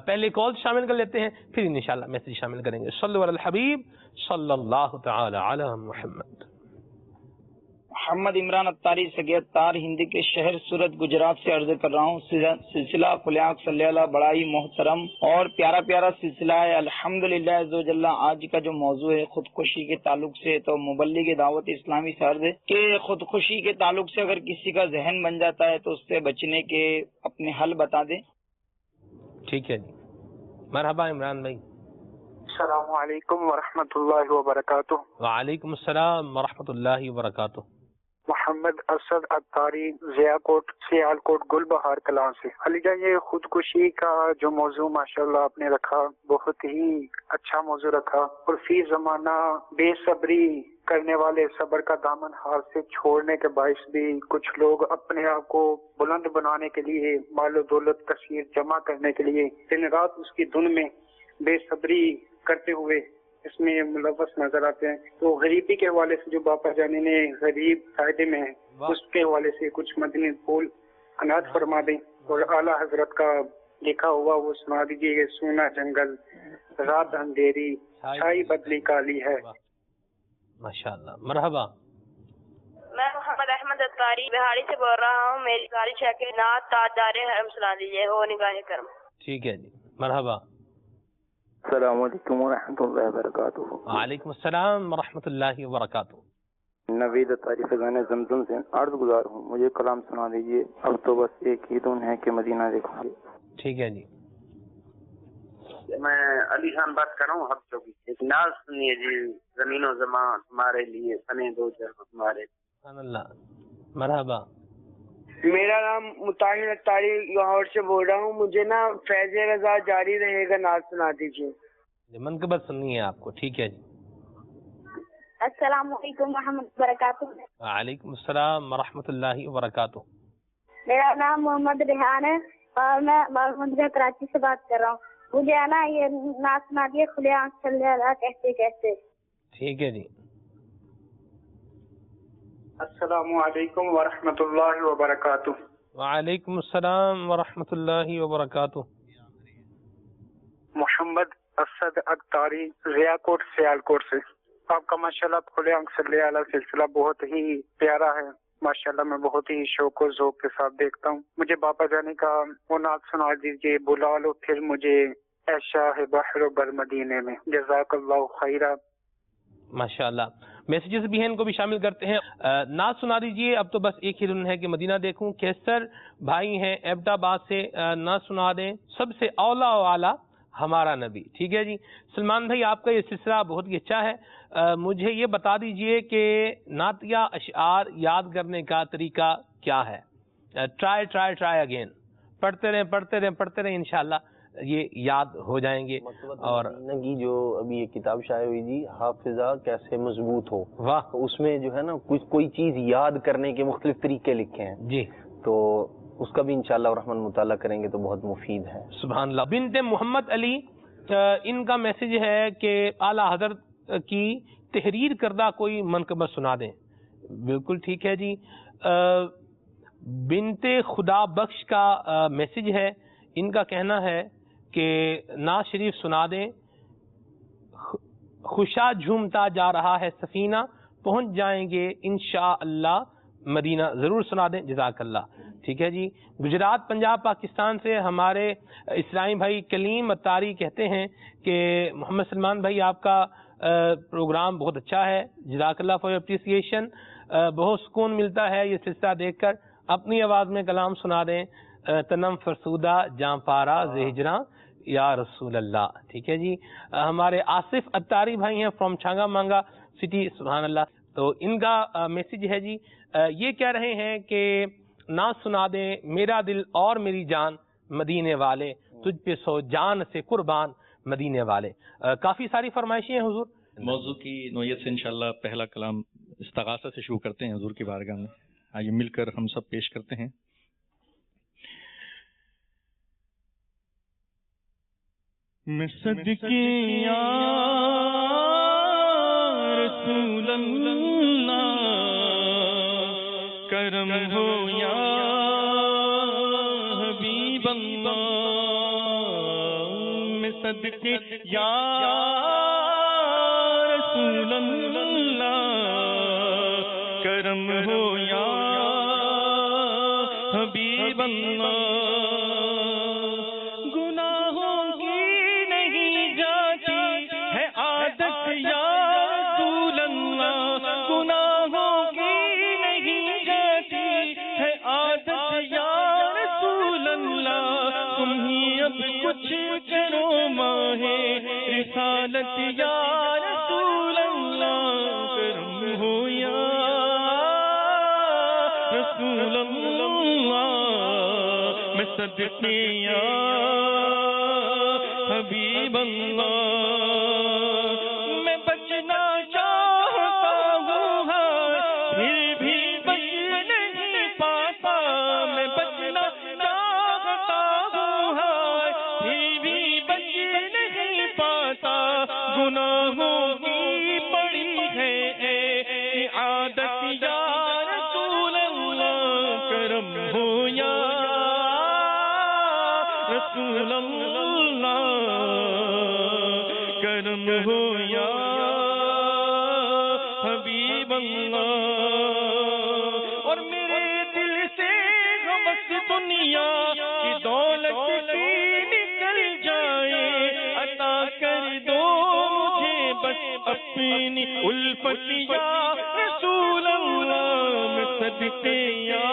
پہلے کال شامل کر لیتے ہیں، پھر انشاءاللہ میسیج شامل کریں گے. صلی علی الحبیب صلی اللہ تعالی علی محمد. محمد عمران اتاری سگے اتار ہندی کے شہر سورت گجرات سے عرض کر رہا ہوں. سلسلہ خلیاق صلی اللہ بڑا ہی محترم اور پیارا سلسلہ ہے الحمدللہ عزوجل. آج کا جو موضوع ہے خودکشی کے تعلق سے، تو مبلغ دعوت اسلامی سے عرض ہے کہ خودکشی کے تعلق سے اگر کسی کا ذہن بن جاتا ہے تو اس سے بچنے کے اپنے حل بتا دیں. ٹھیک ہے جی، مرحبا عمران بھائی. السلام علیکم ورحمۃ اللہ وبرکاتہ. وعلیکم السلام ورحمۃ اللہ وبرکاتہ. محمد اسد اتاری ضیاء سیالکوٹ گلبہار کلاں سے. علی جان یہ خودکشی کا جو موضوع ماشاءاللہ آپ نے رکھا بہت ہی اچھا موضوع رکھا، اور فی زمانہ بے صبری کرنے والے صبر کا دامن ہاتھ سے چھوڑنے کے باعث بھی کچھ لوگ اپنے آپ کو بلند بنانے کے لیے، مال و دولت کثیر جمع کرنے کے لیے دن رات اس کی دھن میں بے صبری کرتے ہوئے اس میں ملوث نظر آتے ہیں. تو غریبی کے حوالے سے جو باپا جانی نے غریب فائدے میں ہے اس کے حوالے سے کچھ مدنی پھول عنایت فرما دیں، اور اعلیٰ حضرت کا لکھا ہوا وہ سنا دیجیے کہ سونا جنگل رات اندھیری چھائی بدلی کالی ہے. ماشاءاللہ، مرحبا. میں محمد احمد اتاری بہاڑی سے بول رہا ہوں. میری گزارش ہے کہ نعت تاجدار حرم سنا دیجیے، ہو نگاہ کرم. ٹھیک ہے جی، مرحبا. السلام علیکم ورحمۃ اللہ وبرکاتہ. وعلیکم السلام ورحمۃ اللہ وبرکاتہ. نوید اتاری فیضان زمزم سے عرض گزار ہوں، مجھے کلام سنا دیجیے. اب تو بس ایک ہی دن ہے کہ مدینہ دیکھوں. ٹھیک ہے جی. میں علی خان بات کر رہا ہوں ہفتوں کی. ایک ناز سنیے جی، زمین و زمان تمہارے لیے بنے دو جہاں تمہارے. سبحان اللہ. مرحبا. میرا نام مطاہر اتاری لاہور سے بول رہا ہوں. مجھے نا فیض رضا جاری رہے گا ناز سنا دیجیے. منقبت سننی ہے آپ کو. ٹھیک ہے جی. السلام علیکم ورحمۃ اللہ وبرکاتہ. وعلیکم السلام ورحمۃ اللہ وبرکاتہ. میرا نام محمد ریحان ہے اور میں محمد کراچی سے بات کر رہا ہوں. مجھے ہے نا یہ ناز سنا دیے کھلے آنکھ چلے اللہ کہتے کہتے. ٹھیک ہے جی. السلام علیکم ورحمۃ اللہ وبرکاتہ. وعلیکم السلام ورحمۃ اللہ وبرکاتہ. محمد اسد اتاری ضیاء سیالکوٹ سے. آپ کا ماشاءاللہ کھلے آنکھ صلی اللہ سلسلہ بہت ہی پیارا ہے. ماشاءاللہ میں بہت ہی شوق و ذوق کے ساتھ دیکھتا ہوں. مجھے باپا جانے کا وہ نعت سنا دیجیے، بلا لو پھر مجھے اے شاہ بحر و بر مدینے میں. جزاک اللہ خیرہ. ماشاءاللہ. میسیجز بھی ہیں، ان کو بھی شامل کرتے ہیں. نعت سنا دیجئے اب تو بس ایک ہی دن ہے کہ مدینہ دیکھوں. کیسر بھائی ہیں ایبٹ آباد سے، نعت سنا دیں سب سے اولا و اعلیٰ ہمارا نبی. ٹھیک ہے جی. سلمان بھائی آپ کا یہ سلسلہ بہت ہی اچھا ہے. مجھے یہ بتا دیجئے کہ نعتیہ اشعار یاد کرنے کا طریقہ کیا ہے. Try again. پڑھتے رہیں انشاءاللہ یہ یاد ہو جائیں گے. اور کی جو ابھی یہ کتاب شائع ہوئی جی، حافظہ کیسے مضبوط ہو، واہ، اس میں جو ہے نا کوئی چیز یاد کرنے کے مختلف طریقے لکھے ہیں جی. تو اس کا بھی انشاءاللہ الرحمن مطالعہ کریں گے تو بہت مفید ہے. سبحان اللہ. بنت محمد علی، ان کا میسج ہے کہ اعلیٰ حضرت کی تحریر کردہ کوئی منقبت سنا دیں. بالکل ٹھیک ہے جی. بنت خدا بخش کا میسج ہے. ان کا کہنا ہے کہ نعت شریف سنا دیں. خوشا جھومتا جا رہا ہے سفینہ، پہنچ جائیں گے انشاءاللہ مدینہ. ضرور سنا دیں. جزاک اللہ. ٹھیک ہے جی. گجرات پنجاب پاکستان سے ہمارے اسلامی بھائی کلیم اتاری کہتے ہیں کہ محمد سلمان بھائی آپ کا پروگرام بہت اچھا ہے. جزاک اللہ فار اپریسیشن. بہت سکون ملتا ہے یہ سلسلہ دیکھ کر. اپنی آواز میں کلام سنا دیں. تنم فرسودہ جاں پارا زہجراں یا رسول اللہ. ٹھیک ہے جی. ہمارے آصف اتاری بھائی ہیں فرام چھانگا مانگا سٹی. سبحان اللہ. تو ان کا میسج ہے جی، یہ کہہ رہے ہیں کہ نعت سنا دیں میرا دل اور میری جان مدینے والے، تجھ پہ سو جان سے قربان مدینے والے. کافی ساری فرمائشیں ہیں حضور. موضوع کی نوعیت سے انشاءاللہ پہلا کلام استغاثہ سے شروع کرتے ہیں حضور کی بارگاہ میں. آئیے مل کر ہم سب پیش کرتے ہیں. میں صدقے یا رسول اللہ کرم ہو یا حبیب اللہ. میں صدقے یا رسول اللہ کرم ہو یا حبیب اللہ. رسالت یا رسول اللہ کرم ہو یا رسول اللہ میں صدقے یا حبیب اللہ میں بچنا چاہتا ہوں پھر بھی بچ نہیں پاتا میں بچنا چاہتا ہوں پھر بھی بچ نہیں پاتا گناہوں کی پڑی ہے عادت یا رسول اللہ کرم ہو یا رسول اللہ کرم ہو یا حبیب اللہ اور میرے دل سے غمس دنیا کی دولت کی نکل جائے عطا کر دو مجھے بس اپنی الفت یا رسول اللہ میں صدقے یا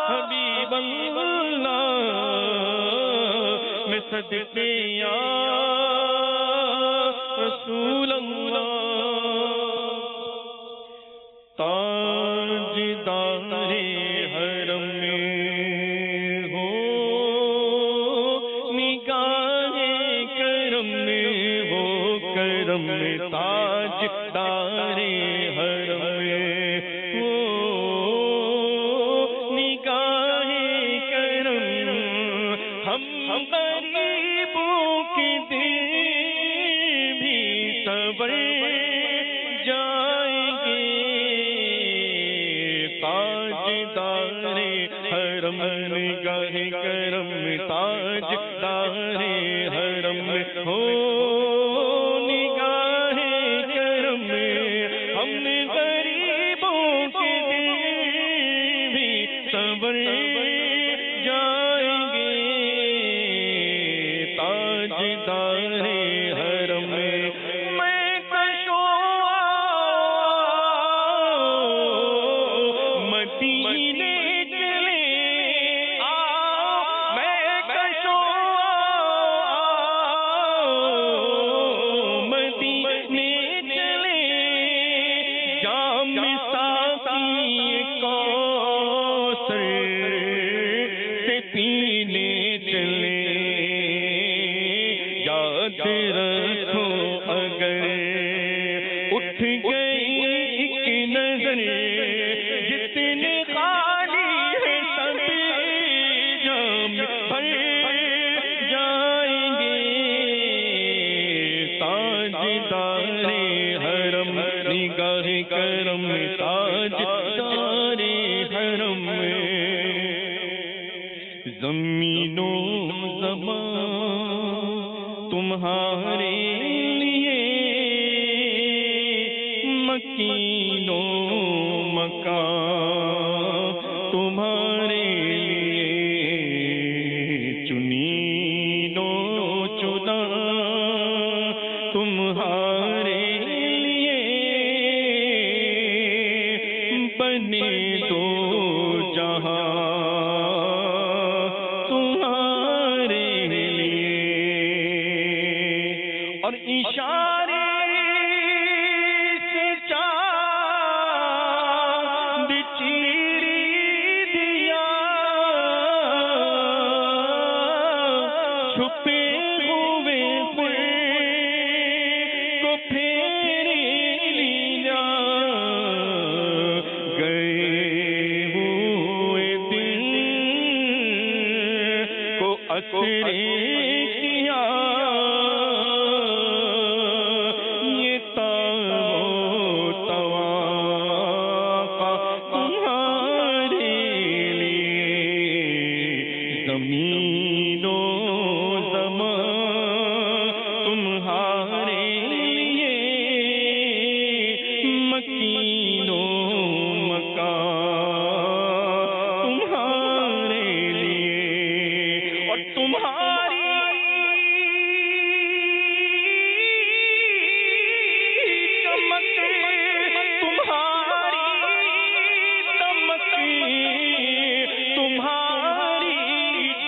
حبیب اللہ میں صدقے یا رسول اللہ تاجدار حرم میں ہو نگاہ کرم میں ہو کرم میں تاجدار حرم میں ہو نگاہ کرم ہم غریبوں کے دل بھی صبر جائیں گے تاجدار حرم نگاہ کرم تاجدار حرم ہو نگاہ کرم ہم غریبوں کے دل بھی صبر جائیں گے تاجدار حرم میں کشوں مدینے چلے میں کشوں مدینے چلے جام ساقی کوثر سے پینے چلے یاد رکھو اگر اٹھ گئی ایک نظر جتنے خالی ہے سب جام بھر جائیں گے تاجدار حرم نگاہ کرم تاجدار حرم زمین و زمان تمہارے لیے مکین و مکان تمہارے لیے چنین و چنا تمہارے لیے بنے دو جہاں تمہارے لیے اور اشارے سے چاند چیری دیا چھپے ہوئے خود کو پھیر لیا گئے ہوئے دل کو اسرے کیا یہ تواقع تمہارے لیے زمین و زمان تمہارے لیے مکین و مکان تمہارے لیے اور تمہاری چمک تمہاری دمک تمہاری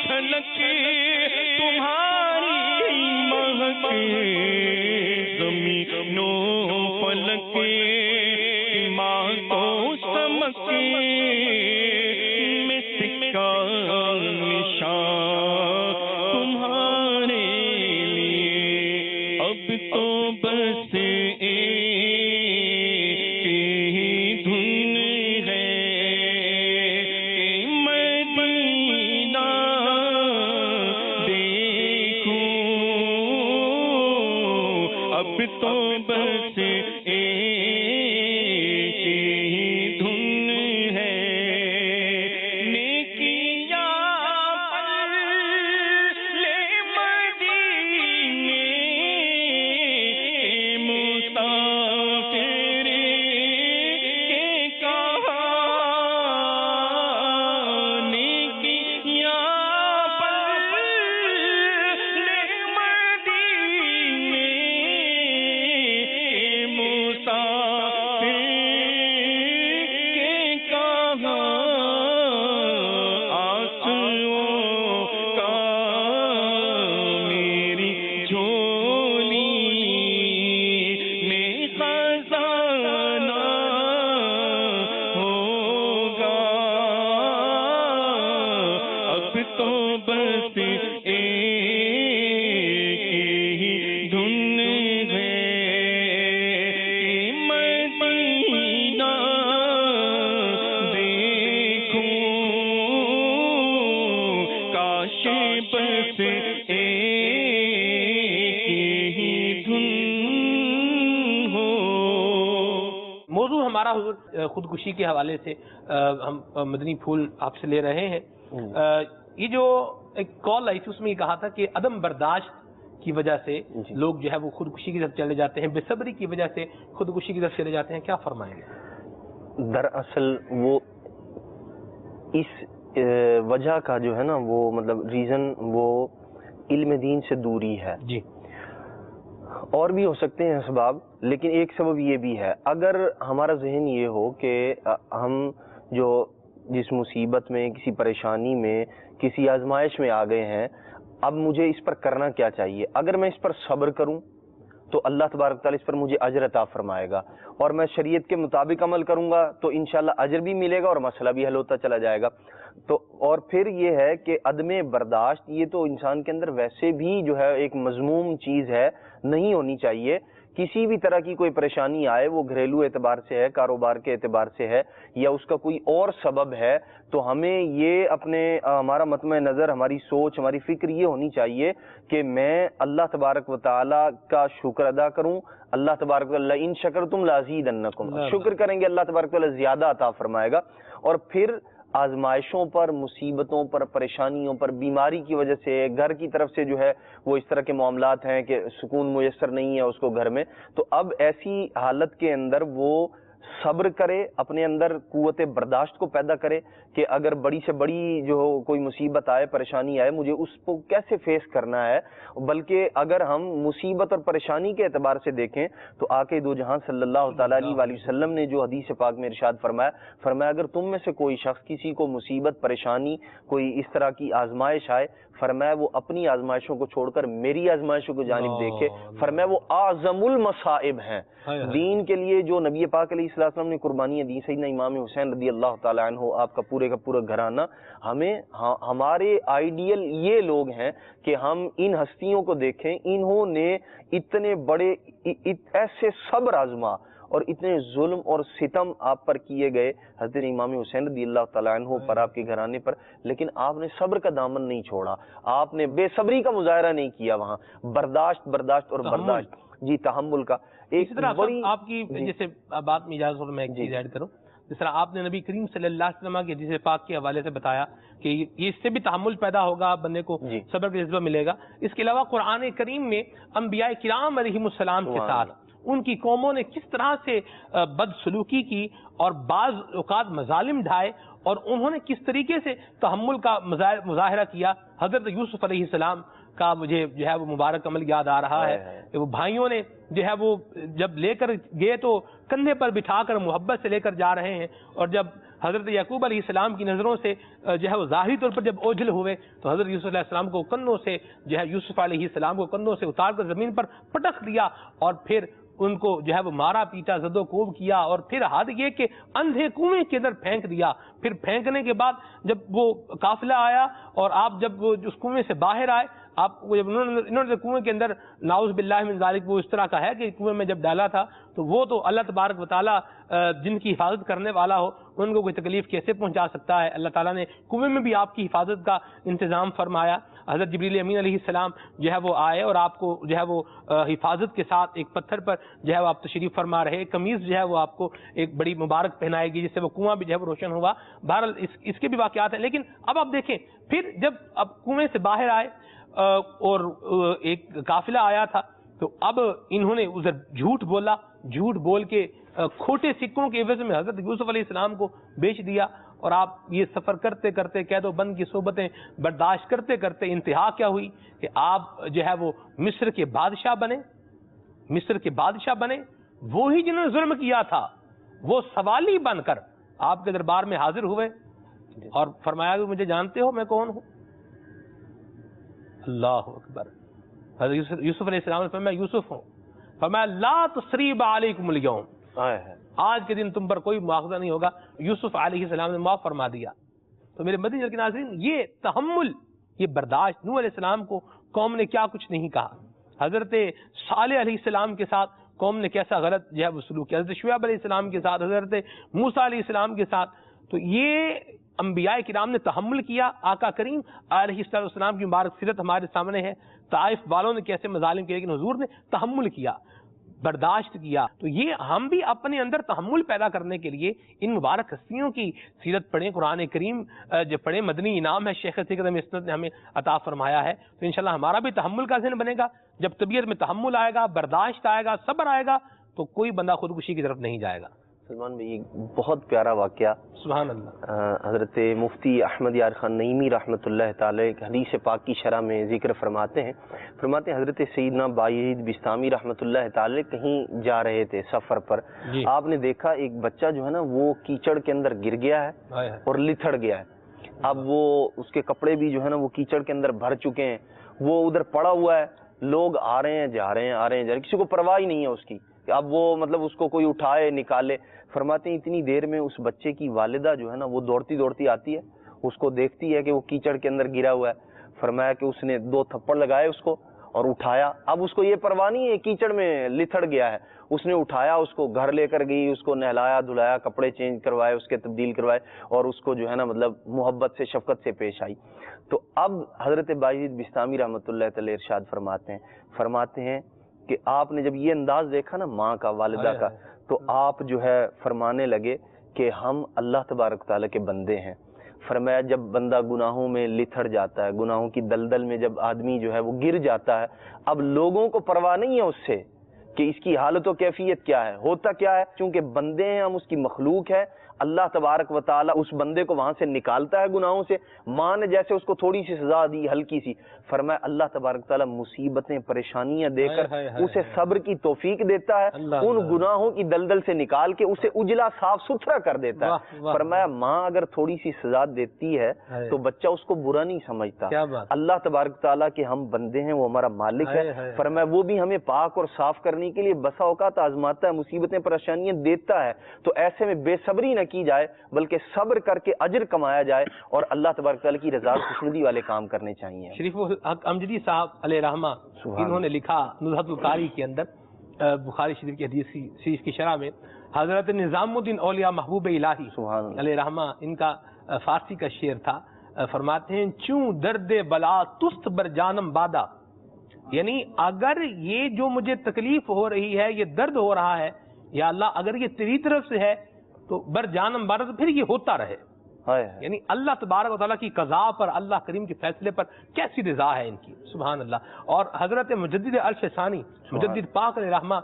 جھلک تمہاری مہک زمین و فلک ماں کو سمک اب تو بس ایک ہی دھن ہے کہ مدینہ دیکھوں، اب تو بس ایک ہی دھن ہے، نیکیاں پر لے مدینے مسافر کے کہاں، نیکیاں پر لے مدینے مسافر کے کہاں، آنسوؤں کا میری جھولی میں خزانہ ہوگا، اب تو بس ایک ہی دھن ہے کہ مدینہ دیکھوں، کاش بس ایک ہی دھن ہو۔ موضوع ہمارا حضور خودکشی کے حوالے سے ہم مدنی پھول آپ سے لے رہے ہیں۔ یہ جو ایک کال آئی تھی اس میں یہ کہا تھا کہ عدم برداشت کی وجہ سے لوگ جو ہے وہ خودکشی کی طرف چلے جاتے ہیں، بے صبری کی وجہ سے خودکشی کی طرف چلے جاتے ہیں، کیا فرمائیں گے؟ دراصل وہ اس وجہ کا جو ہے نا وہ مطلب ریزن وہ علم دین سے دوری ہے جی، اور بھی ہو سکتے ہیں اسباب، لیکن ایک سبب یہ بھی ہے، اگر ہمارا ذہن یہ ہو کہ ہم جو جس مصیبت میں، کسی پریشانی میں، کسی آزمائش میں آ گئے ہیں، اب مجھے اس پر کرنا کیا چاہیے، اگر میں اس پر صبر کروں تو اللہ تبارک تعالیٰ اس پر مجھے اجر عطا فرمائے گا، اور میں شریعت کے مطابق عمل کروں گا تو انشاءاللہ اجر بھی ملے گا اور مسئلہ بھی حل ہوتا چلا جائے گا۔ تو اور پھر یہ ہے کہ عدم برداشت یہ تو انسان کے اندر ویسے بھی جو ہے ایک مذموم چیز ہے، نہیں ہونی چاہیے۔ کسی بھی طرح کی کوئی پریشانی آئے، وہ گھریلو اعتبار سے ہے، کاروبار کے اعتبار سے ہے، یا اس کا کوئی اور سبب ہے، تو ہمیں یہ اپنے ہمارا مطمع نظر، ہماری سوچ، ہماری فکر یہ ہونی چاہیے کہ میں اللہ تبارک و تعالیٰ کا شکر ادا کروں۔ اللہ تبارک و تعالیٰ ان شکرتم لازیدنکم، شکر کریں گے اللہ تبارک و تعالیٰ زیادہ عطا فرمائے گا، اور پھر آزمائشوں پر، مصیبتوں پر، پریشانیوں پر، بیماری کی وجہ سے، گھر کی طرف سے جو ہے وہ اس طرح کے معاملات ہیں کہ سکون میسر نہیں ہے اس کو گھر میں، تو اب ایسی حالت کے اندر وہ صبر کرے، اپنے اندر قوت برداشت کو پیدا کرے کہ اگر بڑی سے بڑی جو کوئی مصیبت آئے، پریشانی آئے، مجھے اس کو کیسے فیس کرنا ہے۔ بلکہ اگر ہم مصیبت اور پریشانی کے اعتبار سے دیکھیں تو آقا دو جہاں صلی اللہ تعالیٰ علیہ وآلہ وسلم نے جو حدیث پاک میں ارشاد فرمایا اگر تم میں سے کوئی شخص کسی کو مصیبت، پریشانی، کوئی اس طرح کی آزمائش آئے، فرمایا وہ اپنی آزمائشوں کو چھوڑ کر میری آزمائشوں کو جانب دیکھے، فرمایا وہ اعظم المصائب ہیں۔ دین کے لیے جو نبی پاک علیہ السلام نے قربانیاں دی، سیدنا امام حسین رضی اللہ تعالیٰ عنہ، آپ کا پورے کا پورا گھرانہ، ہمیں ہمارے آئیڈیل یہ لوگ ہیں کہ ہم ان ہستیوں کو دیکھیں، انہوں نے اتنے بڑے ایسے صبر آزما اور اتنے ظلم اور ستم آپ پر کیے گئے، حضرت امام حسین رضی اللہ تعالیٰ عنہ پر، آپ کے گھرانے پر، لیکن آپ نے صبر کا دامن نہیں چھوڑا، آپ نے بے صبری کا مظاہرہ نہیں کیا، وہاں برداشت اور برداشت، جی، تحمل کا ایک بڑی آپ کی جیسے بات میں اجازت ہو میں ایک چیز ایڈ کروں، جس طرح آپ نے نبی کریم صلی اللہ علیہ وسلم کی حدیث پاک کے حوالے سے بتایا کہ اس سے بھی تحمل پیدا ہوگا، بندے کو صبر کا جذبہ ملے گا۔ اس کے علاوہ قرآن کریم میں انبیاء کرام علیہم السلام کے ساتھ ان کی قوموں نے کس طرح سے بدسلوکی کی اور بعض اوقات مظالم ڈھائے، اور انہوں نے کس طریقے سے تحمل کا مظاہرہ کیا۔ حضرت یوسف علیہ السلام کا مجھے جو ہے وہ مبارک عمل یاد آ رہا ہے کہ وہ بھائیوں نے جو ہے وہ جب لے کر گئے تو کندھے پر بٹھا کر محبت سے لے کر جا رہے ہیں، اور جب حضرت یعقوب علیہ السلام کی نظروں سے جو ہے وہ ظاہری طور پر جب اوجھل ہوئے تو حضرت یوسف علیہ السلام کو کندھوں سے جو ہے یوسف علیہ السلام کو کندھوں سے اتار کر زمین پر پٹخ دیا، اور پھر ان کو جو ہے وہ مارا پیٹا، زد و کوب کیا، اور پھر حد یہ کہ اندھے کنویں کے اندر پھینک دیا۔ پھر پھینکنے کے بعد جب وہ قافلہ آیا اور آپ جب وہ اس کنویں سے باہر آئے، آپ جب انہوں نے کنویں کے اندر ناؤز باللہ من ذالک وہ اس طرح کا ہے کہ کنویں میں جب ڈالا تھا تو وہ تو اللہ تبارک و تعالیٰ جن کی حفاظت کرنے والا ہو ان کو کوئی تکلیف کیسے پہنچا سکتا ہے. اللہ تعالیٰ نے کنویں میں بھی آپ کی حفاظت کا انتظام فرمایا. حضرت جبریل امین علیہ السلام جو ہے وہ آئے اور آپ کو جو ہے وہ حفاظت کے ساتھ ایک پتھر پر جو ہے وہ آپ تشریف فرما رہے. قمیض جو ہے وہ آپ کو ایک بڑی مبارک پہنائے گی جس سے وہ کنواں بھی جو ہے وہ روشن ہوا. بہرحال اس کے بھی واقعات ہیں. لیکن اب آپ دیکھیں پھر جب اب کنویں سے باہر آئے اور ایک قافلہ آیا تھا تو اب انہوں نے ادھر جھوٹ بولا, جھوٹ بول کے کھوٹے سکوں کے عوض میں حضرت یوسف علیہ السلام کو بیچ دیا. اور آپ یہ سفر کرتے کرتے قید و بند کی صحبتیں برداشت کرتے کرتے انتہا کیا ہوئی کہ آپ جو ہے وہ مصر کے بادشاہ بنے. مصر کے بادشاہ بنے, وہی جنہوں نے ظلم کیا تھا وہ سوالی بن کر آپ کے دربار میں حاضر ہوئے اور فرمایا کہ مجھے جانتے ہو میں کون ہوں. اللہ اکبر. حضرت یوسف علیہ السلام نے فرمایا یوسف ہوں. فرمایا لا تثریب علیکم اليوم, آج کے دن تم پر کوئی مواخذہ نہیں ہوگا. یوسف علیہ السلام نے معاف فرما دیا. تو میرے مدنی کے ناظرین, یہ تحمل, یہ برداشت, نوح علیہ السلام کو قوم نے کیا کچھ نہیں کہا. حضرت صالح علیہ السلام کے ساتھ قوم نے کیسا غلط جو ہے وہ سلوک کیا. حضرت شعیب علیہ السلام کے ساتھ, حضرت موسیٰ علیہ السلام کے ساتھ. تو یہ انبیاء کرام نے تحمل کیا. آقا کریم علیہ السلام کی مبارک سیرت ہمارے سامنے ہے. طائف والوں نے کیسے مظالم کیے لیکن حضور نے تحمل کیا, برداشت کیا. تو یہ ہم بھی اپنے اندر تحمل پیدا کرنے کے لیے ان مبارک ہستیوں کی سیرت پڑھیں, قرآن کریم جو پڑھیں. مدنی انعام ہے شیخ سید مسند نے ہمیں عطا فرمایا ہے. تو انشاءاللہ ہمارا بھی تحمل کا ذہن بنے گا. جب طبیعت میں تحمل آئے گا, برداشت آئے گا, صبر آئے گا تو کوئی بندہ خودکشی کی طرف نہیں جائے گا. سلمان بھائی بہت پیارا واقعہ. سبحان اللہ. حضرت مفتی احمد یار خان نعیمی رحمۃ اللہ تعالی حدیث پاک کی شرح میں ذکر فرماتے ہیں حضرت سیدنا بایزید بستامی رحمۃ اللہ تعالی کہیں جا رہے تھے سفر پر. آپ نے دیکھا ایک بچہ جو ہے نا وہ کیچڑ کے اندر گر گیا ہے اور لتھڑ گیا ہے. اب وہ اس کے کپڑے بھی جو ہے نا وہ کیچڑ کے اندر بھر چکے ہیں, وہ ادھر پڑا ہوا ہے. لوگ آ رہے ہیں جا رہے ہیں, آ رہے ہیں جا رہے ہیں, کسی کو پرواہ ہی نہیں ہے اس کی. اب وہ مطلب اس کو کوئی اٹھائے نکالے. فرماتے ہیں اتنی دیر میں اس بچے کی والدہ جو ہے نا وہ دوڑتی دوڑتی آتی ہے, اس کو دیکھتی ہے کہ وہ کیچڑ کے اندر گرا ہوا ہے. فرمایا کہ اس نے 2 تھپڑ لگائے اس کو اور اٹھایا. اب اس کو یہ پرواہ نہیں ہے کیچڑ میں لتھڑ گیا ہے. اس نے اٹھایا, اس کو گھر لے کر گئی, اس کو نہلایا دھلایا, کپڑے چینج کروائے, اس کے تبدیل کروائے اور اس کو جو ہے نا مطلب محبت سے شفقت سے پیش آئی. تو اب حضرت بایزید بستامی رحمۃ اللہ تعالی ارشاد فرماتے ہیں کہ آپ نے جب یہ انداز دیکھا نا ماں کا, والدہ کا, تو آپ جو ہے فرمانے لگے کہ ہم اللہ تبارک تعالیٰ کے بندے ہیں. فرمایا جب بندہ گناہوں میں لتھڑ جاتا ہے, گناہوں کی دلدل میں جب آدمی جو ہے وہ گر جاتا ہے, اب لوگوں کو پرواہ نہیں ہے اس سے کہ اس کی حالت و کیفیت کیا ہے, ہوتا کیا ہے. چونکہ بندے ہیں ہم, اس کی مخلوق ہے. اللہ تبارک و تعالیٰ اس بندے کو وہاں سے نکالتا ہے گناہوں سے. ماں نے جیسے اس کو تھوڑی سی سزا دی ہلکی سی, فرمایا اللہ تبارک و تعالیٰ مصیبتیں پریشانیاں دے کر اسے صبر کی توفیق دیتا ہے, ان گناہوں کی دلدل سے نکال کے اسے اجلا صاف ستھرا کر دیتا ہے. فرمایا ماں اگر تھوڑی سی سزا دیتی ہے تو بچہ اس کو برا نہیں سمجھتا. اللہ تبارک تعالیٰ کے ہم بندے ہیں, وہ ہمارا مالک ہے. فرمایا وہ بھی ہمیں پاک اور صاف کرنے کے لیے بسا اوقات آزماتا ہے, مصیبتیں پریشانیاں دیتا ہے. تو ایسے میں بے صبری نہ کی جائے بلکہ صبر کر کے اجر کمایا جائے اور اللہ تبارک تعالیٰ کی رضا خوشنودی والے کام کرنے چاہیے. شریف حق امجدی صاحب علیہ رحمہ انہوں نے لکھا نزہۃ القاری کے اندر بخاری شریف کی حدیث شریف کی شرح میں, حضرت نظام الدین اولیاء محبوب الہی علیہ رحمہ ان کا فارسی کا شعر تھا. فرماتے ہیں چوں درد بلا تست بر جانم بادا, یعنی اگر یہ جو مجھے تکلیف ہو رہی ہے, یہ درد ہو رہا ہے, یا اللہ اگر یہ تیری طرف سے ہے تو بر جانم بادا, تو پھر یہ ہوتا رہے. یعنی اللہ تبارک و تعالیٰ کی قضاء پر, اللہ کریم کے فیصلے پر کیسی رضا ہے ان کی. سبحان اللہ. اور حضرت مجدد الف ثانی مجدد پاک علیہ رحمہ,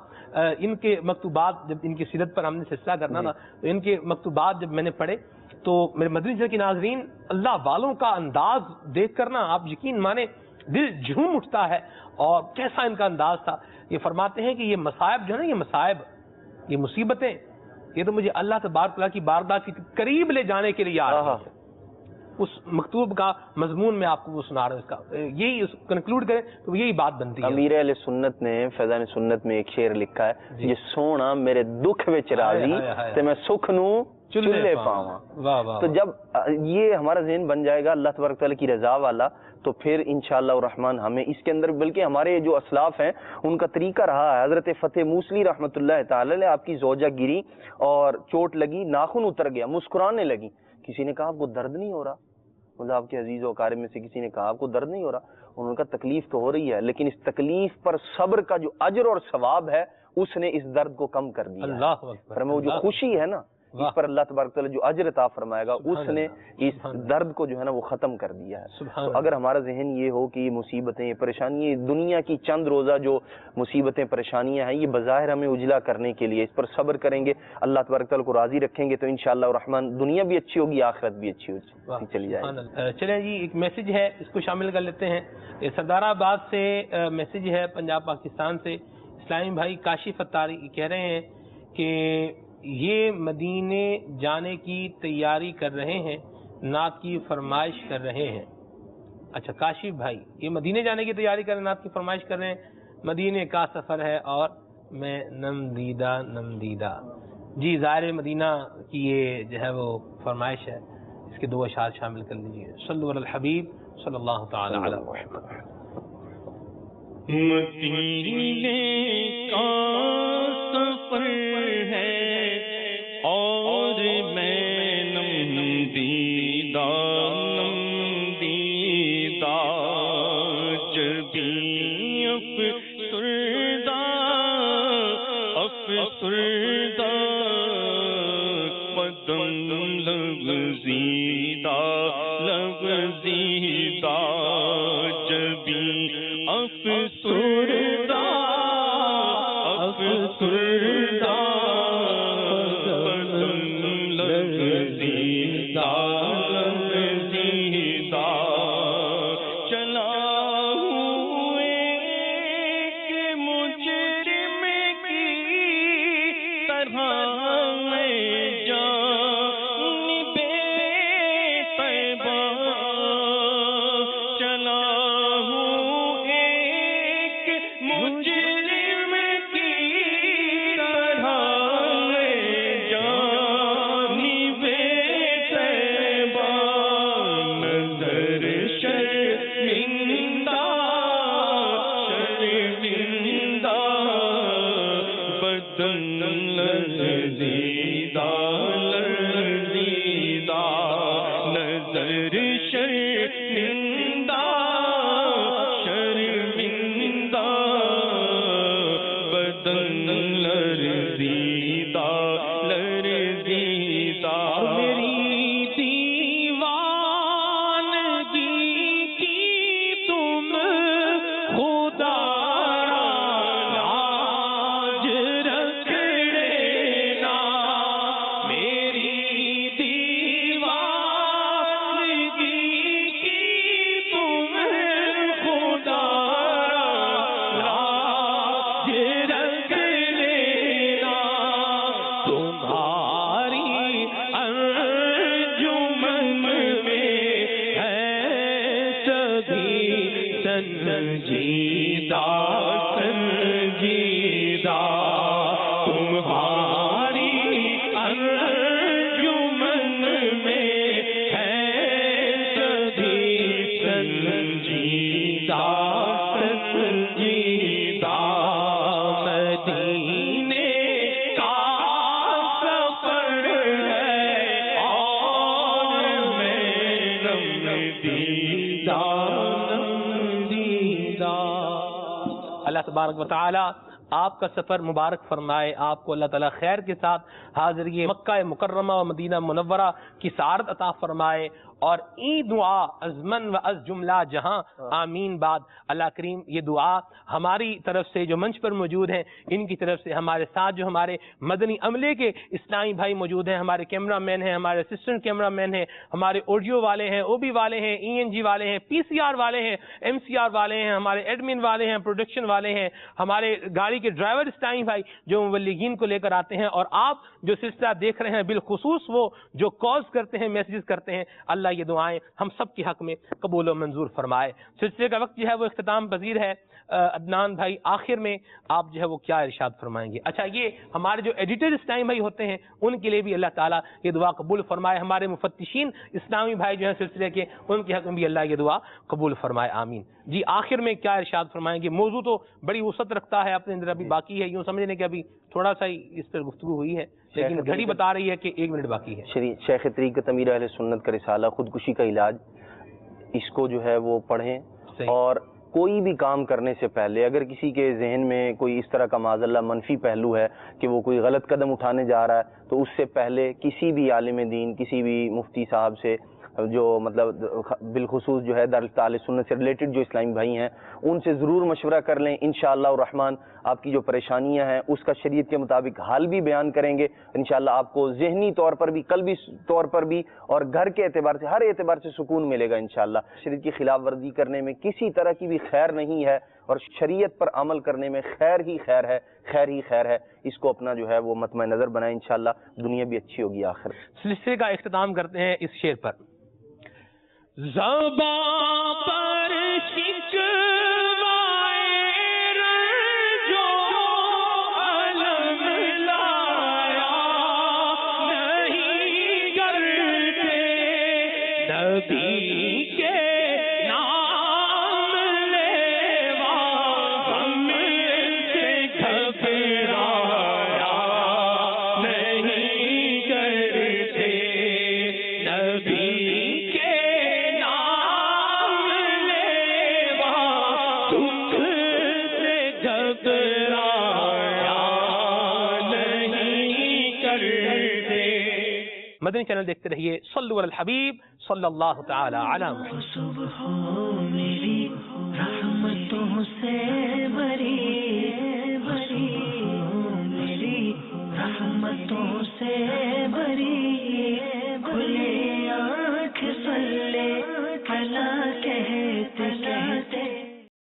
ان کے مکتوبات جب ان کی سیرت پر ہم نے سلسلہ کرنا تھا تو ان کے مکتوبات جب میں نے پڑھے تو میرے مدنی چینل کے ناظرین, اللہ والوں کا انداز دیکھ کر نا آپ یقین مانے دل جھوم اٹھتا ہے. اور کیسا ان کا انداز تھا. یہ فرماتے ہیں کہ یہ مصائب جو ہے نا, یہ مصائب, یہ مصیبتیں, یہ تو مجھے اللہ تبارک تعالیٰ کی بارگاہ کے قریب لے جانے کے لیے آ رہا ہے. اس مکتوب کا مضمون میں آپ کو وہ سنا رہا ہوں, اس کا یہی کنکلوڈ کریں تو یہی بات بنتی ہے. امیر اہل سنت نے فیضان سنت میں ایک شعر لکھا ہے, یہ سونا میرے دکھ وچ راضی تے میں سکھ نو چلے پاواں. تو جب یہ ہمارا ذہن بن جائے گا اللہ تبارک تعالیٰ کی رضا والا تو پھر انشاءاللہ الرحمن ہمیں اس کے اندر بلکہ ہمارے جو اسلاف ہیں ان کا طریقہ رہا ہے. حضرت فتح موصلی رحمۃ اللہ تعالی علیہ آپ کی زوجہ گری اور چوٹ لگی, ناخن اتر گیا, مسکرانے لگی. کسی نے کہا آپ کو درد نہیں ہو رہا, مطلب آپ کے عزیز و اقارب میں سے کسی نے کہا آپ کو درد نہیں ہو رہا. انہوں نے کہا تکلیف تو ہو رہی ہے لیکن اس تکلیف پر صبر کا جو اجر اور ثواب ہے اس نے اس درد کو کم کر دیا. اللہ اکبر. وہ جو خوشی ہے نا اس پر اللہ تبارک تعالیٰ جو اجر عطا فرمائے گا اس نے اس درد کو جو ہے نا وہ ختم کر دیا ہے. تو اگر ہمارا ذہن یہ ہو کہ یہ مصیبتیں, یہ پریشانیاں, دنیا کی چند روزہ جو مصیبتیں پریشانیاں ہیں یہ بظاہر ہمیں اجلا کرنے کے لیے, اس پر صبر کریں گے, اللہ تبارک تعالیٰ کو راضی رکھیں گے تو انشاءاللہ الرحمن دنیا بھی اچھی ہوگی, آخرت بھی اچھی ہوگی, چلی جائے گی. چلیں جی ایک میسج ہے اس کو شامل کر لیتے ہیں. سردار آباد سے میسج ہے پنجاب پاکستان سے. اسلامی بھائی کاشف اتاری کہہ رہے ہیں کہ یہ مدینے جانے کی تیاری کر رہے ہیں, نعت کی فرمائش کر رہے ہیں. اچھا کاشف بھائی یہ مدینے جانے کی تیاری کر رہے ہیں, نعت کی فرمائش کر رہے ہیں. مدینے کا سفر ہے اور میں نم دیدہ. جی ظاہر مدینہ کی یہ جو ہے وہ فرمائش ہے, اس کے 2 اشعار شامل کر لیجیے. صلو علی الحبیب صلی اللہ تعالی علی محمد. مدینے کا سفر ہے اور میں نم دیدہ جبی افسردہ قدم لغزیدہ جبی افسردہ تبارک و تعالی آپ کا سفر مبارک فرمائے, آپ کو اللہ تعالیٰ خیر کے ساتھ حاضری مکہ مکرمہ و مدینہ منورہ کی سعادت عطا فرمائے, اور ای دعا از من و از جملہ جہاں آمین بعد. اللہ کریم یہ دعا ہماری طرف سے جو منچ پر موجود ہیں ان کی طرف سے, ہمارے ساتھ جو ہمارے مدنی عملے کے اسلامی بھائی موجود ہیں, ہمارے کیمرہ مین ہیں, ہمارے اسسٹنٹ کیمرہ مین ہیں, ہمارے آڈیو والے ہیں, او بی والے ہیں, ای این جی والے ہیں, پی سی آر والے ہیں, ایم سی آر والے ہیں, ہمارے ایڈمن والے ہیں, پروڈکشن والے ہیں, ہمارے گاڑی کے ڈرائیور اسلامی بھائی جو مبلغین کو لے کر آتے ہیں, اور آپ جو سلسلہ دیکھ رہے ہیں بالخصوص وہ جو کالز کرتے ہیں, میسیجز کرتے ہیں, اللہ یہ دعائیں ہم سب کے حق میں قبول و منظور فرمائے۔ سلسلے کا وقت جو ہے وہ اختتام پذیر ہے۔ عدنان بھائی آخر میں آپ جو ہے وہ کیا ارشاد فرمائیں گے؟ اچھا، یہ ہمارے جو ایڈیٹر اسلامی بھائی ہوتے ہیں ان کے لیے بھی اللہ تعالیٰ یہ دعا قبول فرمائے، ہمارے مفتشین اسلامی بھائی جو ہیں سلسلے کے، ان کے حق میں بھی اللہ یہ دعا قبول فرمائے، آمین۔ جی آخر میں کیا ارشاد فرمائیں گے؟ موضوع تو بڑی وسعت رکھتا ہے، اپنے اندر ابھی باقی ہے، یوں سمجھنے کہ ابھی تھوڑا سا ہی اس پر گفتگو ہوئی ہے، لیکن گھڑی بتا رہی ہے کہ 1 منٹ باقی ہے۔ شیخ طریقت امیر اہل سنت کا رسالہ خودکشی کا علاج، اس کو جو ہے وہ پڑھیں، اور کوئی بھی کام کرنے سے پہلے اگر کسی کے ذہن میں کوئی اس طرح کا معاذ اللہ منفی پہلو ہے کہ وہ کوئی غلط قدم اٹھانے جا رہا ہے، تو اس سے پہلے کسی بھی عالم دین، کسی بھی مفتی صاحب سے، جو مطلب بالخصوص جو ہے دارالفتہ اہل سنت سے ریلیٹڈ جو اسلامی بھائی ہیں، ان سے ضرور مشورہ کر لیں۔ انشاءاللہ الرحمن آپ کی جو پریشانیاں ہیں اس کا شریعت کے مطابق حل بھی بیان کریں گے انشاءاللہ۔ آپ کو ذہنی طور پر بھی، قلبی طور پر بھی، اور گھر کے اعتبار سے، ہر اعتبار سے سکون ملے گا انشاءاللہ۔ شریعت کی خلاف ورزی کرنے میں کسی طرح کی بھی خیر نہیں ہے، اور شریعت پر عمل کرنے میں خیر ہی خیر ہے، خیر ہی خیر ہے۔ اس کو اپنا جو ہے وہ مطمع نظر بنائیں، انشاءاللہ دنیا بھی اچھی ہوگی آخر۔ سلسلے کا اختتام کرتے ہیں اس شعر پر۔ زباں پر شکوائے رنجو علم لایا نہیں کرتے، نبی کے نام لیوا ہم سے گھبرایا نہیں کرتے، نبی مدنی چینل دیکھتے رہیے۔ صلو علی الحبیب صلی اللہ تعالی علی محمد۔ میری رحمتوں